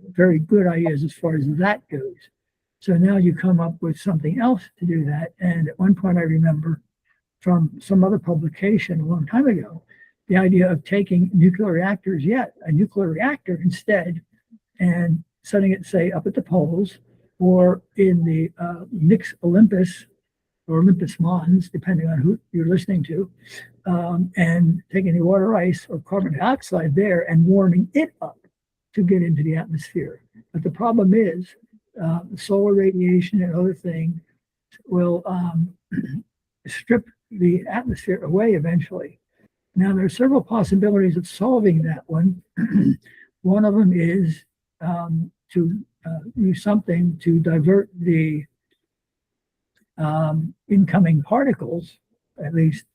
very good ideas as far as that goes. So now you come up with something else to do that. And at one point I remember from some other publication a long time ago, the idea of taking nuclear reactors, a nuclear reactor instead, and setting it, say, up at the poles or in the Nix Olympus or Olympus Mons, depending on who you're listening to, and taking the water ice or carbon dioxide there and warming it up to get into the atmosphere. But the problem is solar radiation and other things will strip the atmosphere away eventually. Now, there are several possibilities of solving that one. One of them is to use something to divert the incoming particles, at least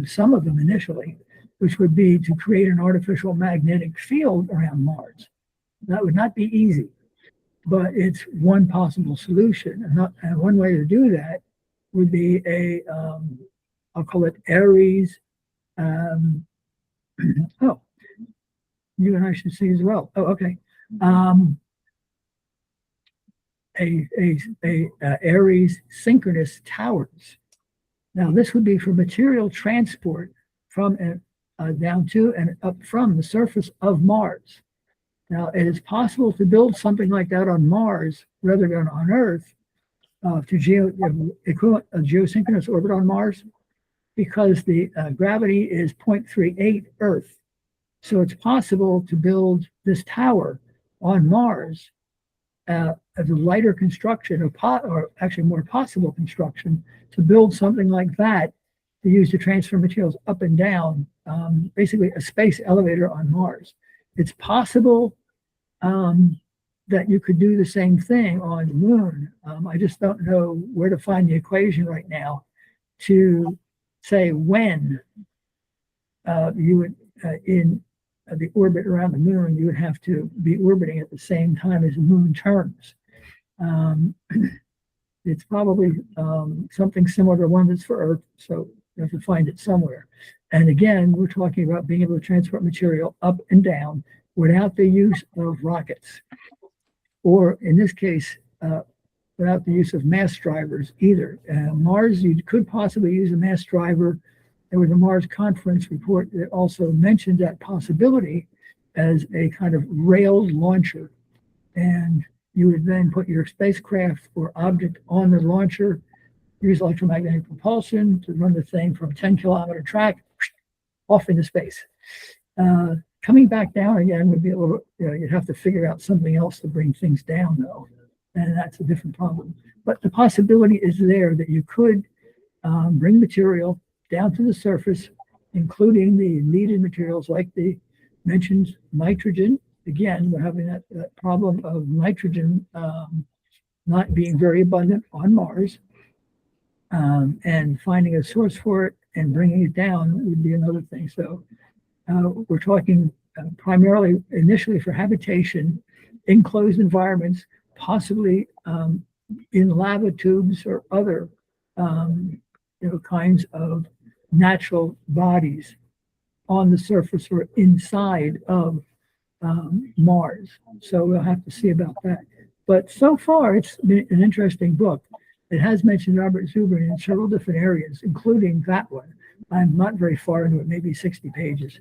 some of them initially, which would be to create an artificial magnetic field around Mars. That would not be easy, but it's one possible solution. And one way to do that would be I'll call it Ares. Oh, you and I should see as well. Oh, okay. Ares synchronous towers. Now, this would be for material transport from down to and up from the surface of Mars. Now, it is possible to build something like that on Mars rather than on Earth, to equivalent a geosynchronous orbit on Mars, because the gravity is 0.38 Earth. So it's possible to build this tower on Mars as a lighter construction, or actually more possible construction, to build something like that to use to transfer materials up and down, basically a space elevator on Mars. It's possible that you could do the same thing on the moon. I just don't know where to find the equation right now to say when you would, in the orbit around the moon, you would have to be orbiting at the same time as the moon turns. It's probably something similar to the one that's for Earth, so you have to find it somewhere. And again, we're talking about being able to transport material up and down without the use of rockets, or in this case, without the use of mass drivers either. Mars, you could possibly use a mass driver. There was a Mars conference report that also mentioned that possibility as a kind of railed launcher. And you would then put your spacecraft or object on the launcher, use electromagnetic propulsion to run the thing from 10-kilometer track off into space. Coming back down again would be a little, you'd have to figure out something else to bring things down though. And that's a different problem. But the possibility is there that you could bring material down to the surface, including the needed materials like the mentioned nitrogen. Again, we're having that problem of nitrogen not being very abundant on Mars. And finding a source for it and bringing it down would be another thing. So we're talking primarily initially for habitation, enclosed environments, possibly in lava tubes or other kinds of natural bodies on the surface or inside of Mars. So we'll have to see about that. But so far, it's been an interesting book. It has mentioned Robert Zubrin in several different areas, including that one. I'm not very far into it, maybe 60 pages.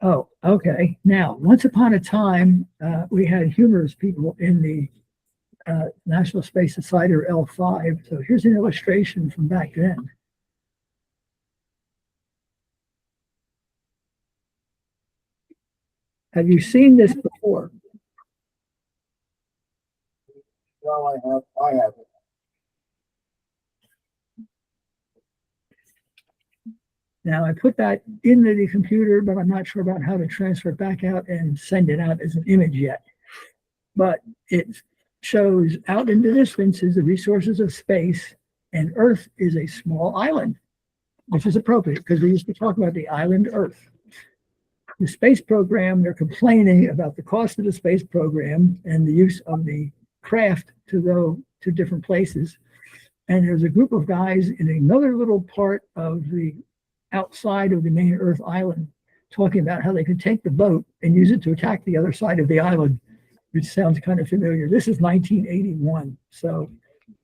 Oh, okay. Now, once upon a time, we had humorous people in the National Space Society, or L5. So here's an illustration from back then. Have you seen this before? Well, I have. Now, I put that into the computer, but I'm not sure about how to transfer it back out and send it out as an image yet. But it shows out in the distance is the resources of space, and Earth is a small island, which is appropriate because we used to talk about the island Earth. The space program, they're complaining about the cost of the space program and the use of the craft to go to different places. And there's a group of guys in another little part of the outside of the main Earth island talking about how they could take the boat and use it to attack the other side of the island, which sounds kind of familiar. This is 1981. So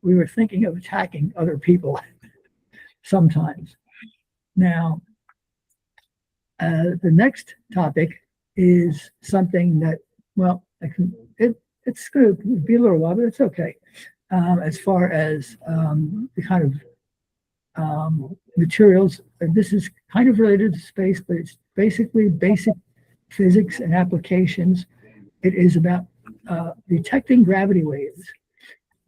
we were thinking of attacking other people sometimes. Now, the next topic is something that, well, it's going to be a little while, but it's okay. As far as the kind of materials, this is kind of related to space, but it's basically basic physics and applications. It is about detecting gravity waves.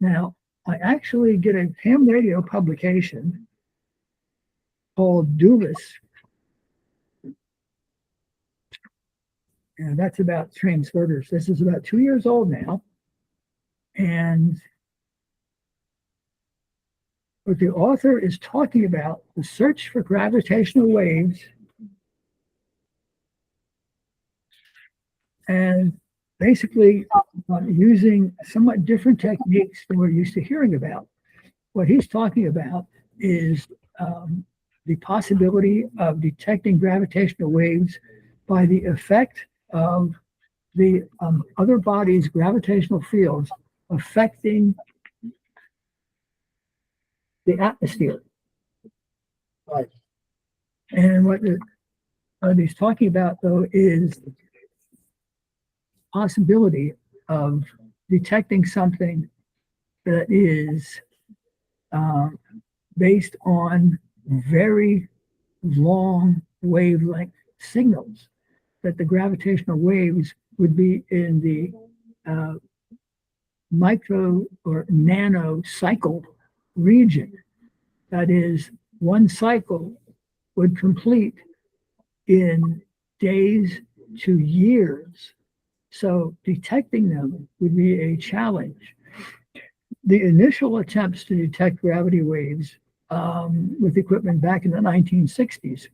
Now, I actually get a ham radio publication called Dulis, and that's about transporters. This is about 2 years old now. And what the author is talking about, the search for gravitational waves, and basically using somewhat different techniques than we're used to hearing about. What he's talking about is the possibility of detecting gravitational waves by the effect of the other bodies' gravitational fields affecting the atmosphere. Right. And what he's talking about, though, is the possibility of detecting something that is based on very long wavelength signals, that the gravitational waves would be in the micro or nano cycle region. That is, one cycle would complete in days to years. So detecting them would be a challenge. The initial attempts to detect gravity waves with equipment back in the 1960s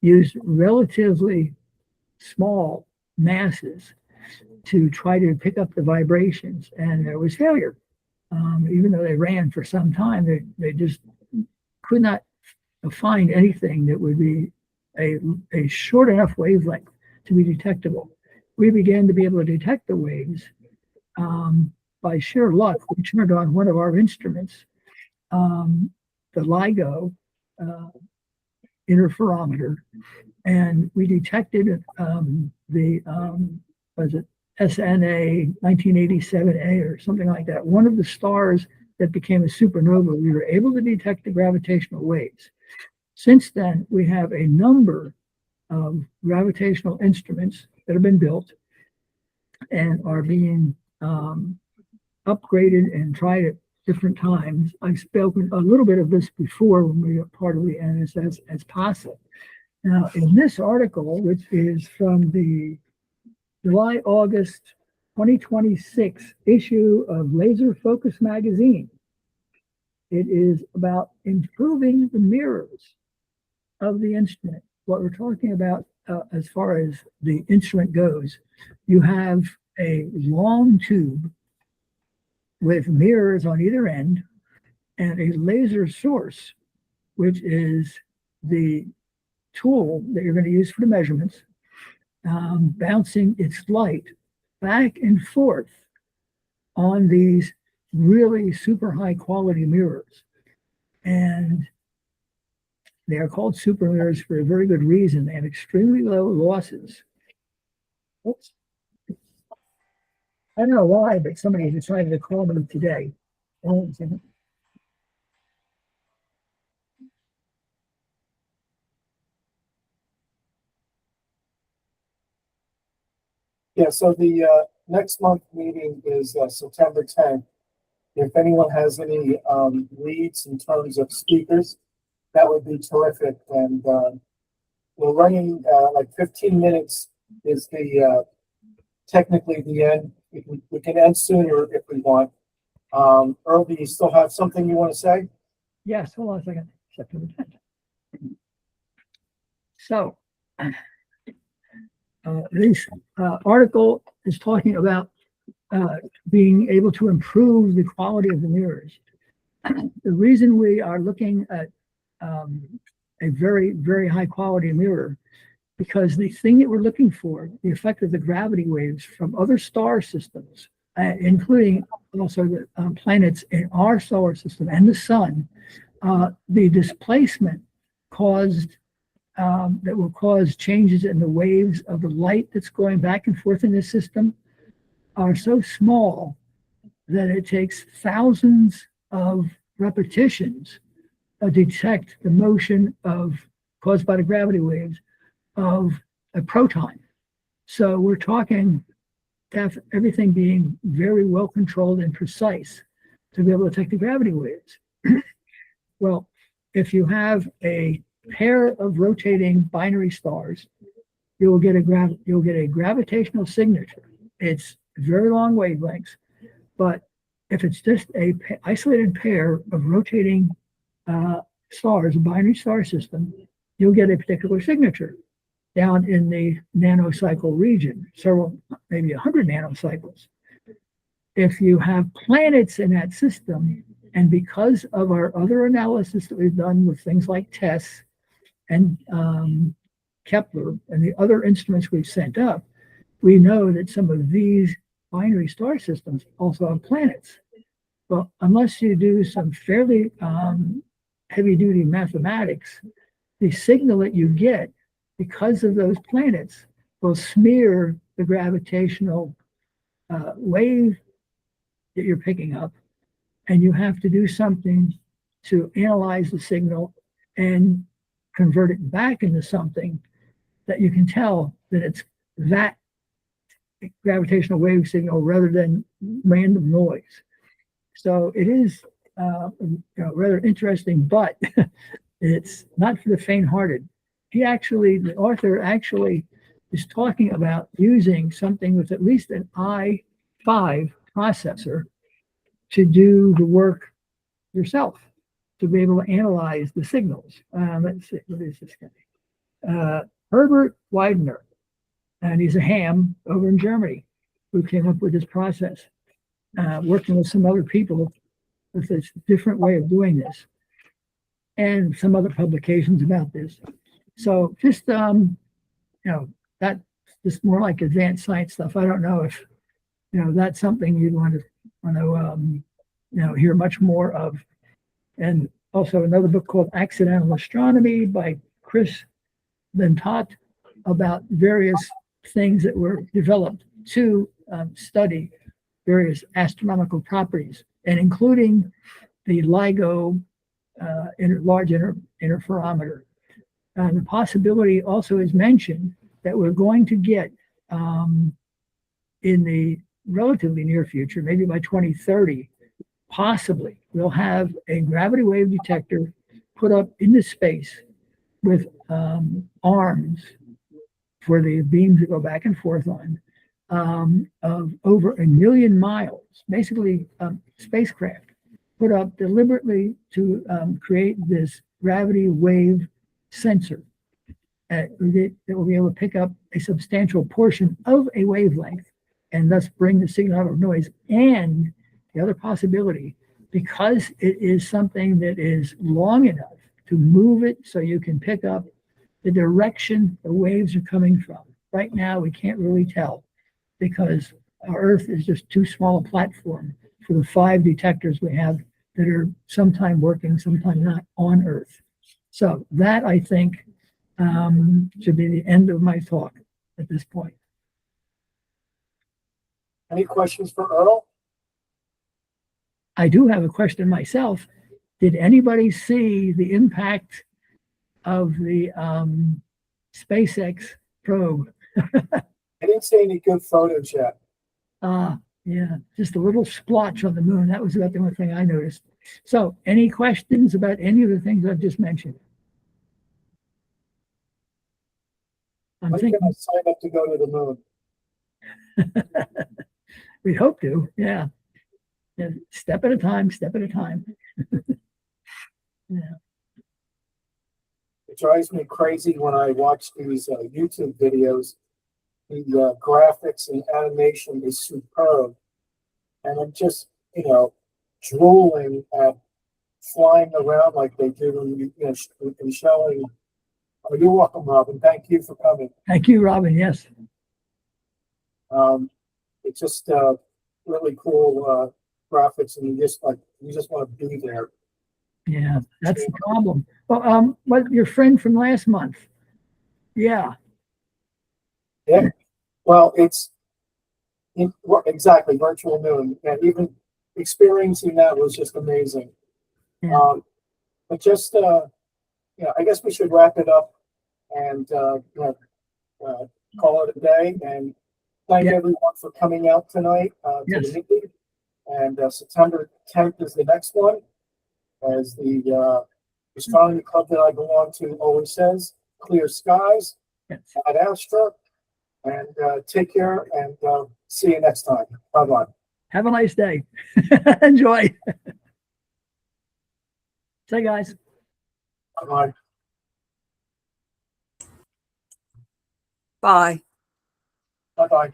used relatively small masses to try to pick up the vibrations, and there was failure. Even though they ran for some time, they just could not find anything that would be a short enough wavelength to be detectable. We began to be able to detect the waves by sheer luck, we turned on one of our instruments, the LIGO interferometer, and we detected was it SNA 1987A or something like that, one of the stars that became a supernova. We were able to detect the gravitational waves. Since then, we have a number of gravitational instruments that have been built and are being upgraded and tried at different times. I've spoken a little bit of this before when we were part of the NSS as PASA. Now, in this article, which is from the July-August 2026 issue of Laser Focus magazine, it is about improving the mirrors of the instrument. What we're talking about as far as the instrument goes, you have a long tube with mirrors on either end and a laser source, which is the tool that you're going to use for the measurements, bouncing its light back and forth on these really super high quality mirrors. And they are called super mirrors for a very good reason. They have extremely low losses. Oops. I don't know why, but somebody decided to call me today. Hold on a second. Yeah, so the next month meeting is September 10th. If anyone has any leads in terms of speakers, that would be terrific. And we're running like 15 minutes is the technically the end. We can end sooner if we want. Earl, do you still have something you want to say? Yes, hold on a second. September 10th. So, this article is talking about being able to improve the quality of the mirrors. The reason we are looking at a very, very high quality mirror, because the thing that we're looking for, the effect of the gravity waves from other star systems, including also the planets in our solar system and the sun, the displacement caused that will cause changes in the waves of the light that's going back and forth in the system are so small that it takes thousands of repetitions to detect the motion caused by the gravity waves of a proton. So we're talking to have everything being very well controlled and precise to be able to detect the gravity waves. Well, if you have a pair of rotating binary stars, you'll get a gravitational signature. It's very long wavelengths, but if it's just a isolated pair of rotating stars, a binary star system, you'll get a particular signature down in the nanocycle region, several, maybe 100 nanocycles. If you have planets in that system, and because of our other analysis that we've done with things like TESS and Kepler and the other instruments we've sent up, we know that some of these binary star systems also have planets. Well, unless you do some fairly heavy-duty mathematics, the signal that you get because of those planets will smear the gravitational wave that you're picking up, and you have to do something to analyze the signal and convert it back into something that you can tell that it's that gravitational wave signal rather than random noise. So it is rather interesting, but it's not for the faint-hearted. The author actually is talking about using something with at least an i5 processor to do the work yourself, to be able to analyze the signals. Let's see, what is this guy? Herbert Widener, and he's a ham over in Germany who came up with this process, working with some other people with this different way of doing this, and some other publications about this. So just, that's just more like advanced science stuff. I don't know if, that's something you'd want to want to, hear much more of. And also another book called Accidental Astronomy by Chris Lentot about various things that were developed to study various astronomical properties, and including the LIGO large interferometer. The possibility also is mentioned that we're going to get in the relatively near future, maybe by 2030, possibly we'll have a gravity wave detector put up into space with arms for the beams that go back and forth on, of over 1 million miles, basically spacecraft put up deliberately to create this gravity wave sensor that will be able to pick up a substantial portion of a wavelength and thus bring the signal out of noise. And the other possibility, because it is something that is long enough to move it so you can pick up the direction the waves are coming from. Right now, we can't really tell because our Earth is just too small a platform for the 5 detectors we have that are sometime working, sometime not on Earth. So that, I think, should be the end of my talk at this point. Any questions for Earl? I do have a question myself. Did anybody see the impact of the SpaceX probe? I didn't see any good photos yet. Yeah, just a little splotch on the moon. That was about the only thing I noticed. So any questions about any of the things I've just mentioned? I'm When thinking can I sign up to go to the moon? we hope to, yeah. Step at a time, step at a time. Yeah. It drives me crazy when I watch these YouTube videos. The graphics and animation is superb. And I'm just, drooling at flying around like they do and showing. Oh, you're welcome, Robin. Thank you for coming. Thank you, Robin. Yes. It's just really cool graphics, and you just want to be there. Yeah, that's the problem. Well, what your friend from last month? Yeah. Yeah. Well, exactly virtual moon, and even experiencing that was just amazing. Yeah. But just I guess we should wrap it up and call it a day. And thank everyone for coming out tonight to the meeting. And September 10th is the next one, as the astronomy club that I belong to always says. Clear skies, Ad Astra, and take care, and see you next time. Bye-bye. Have a nice day. Enjoy. Say, guys. Bye-bye. Bye. Bye-bye.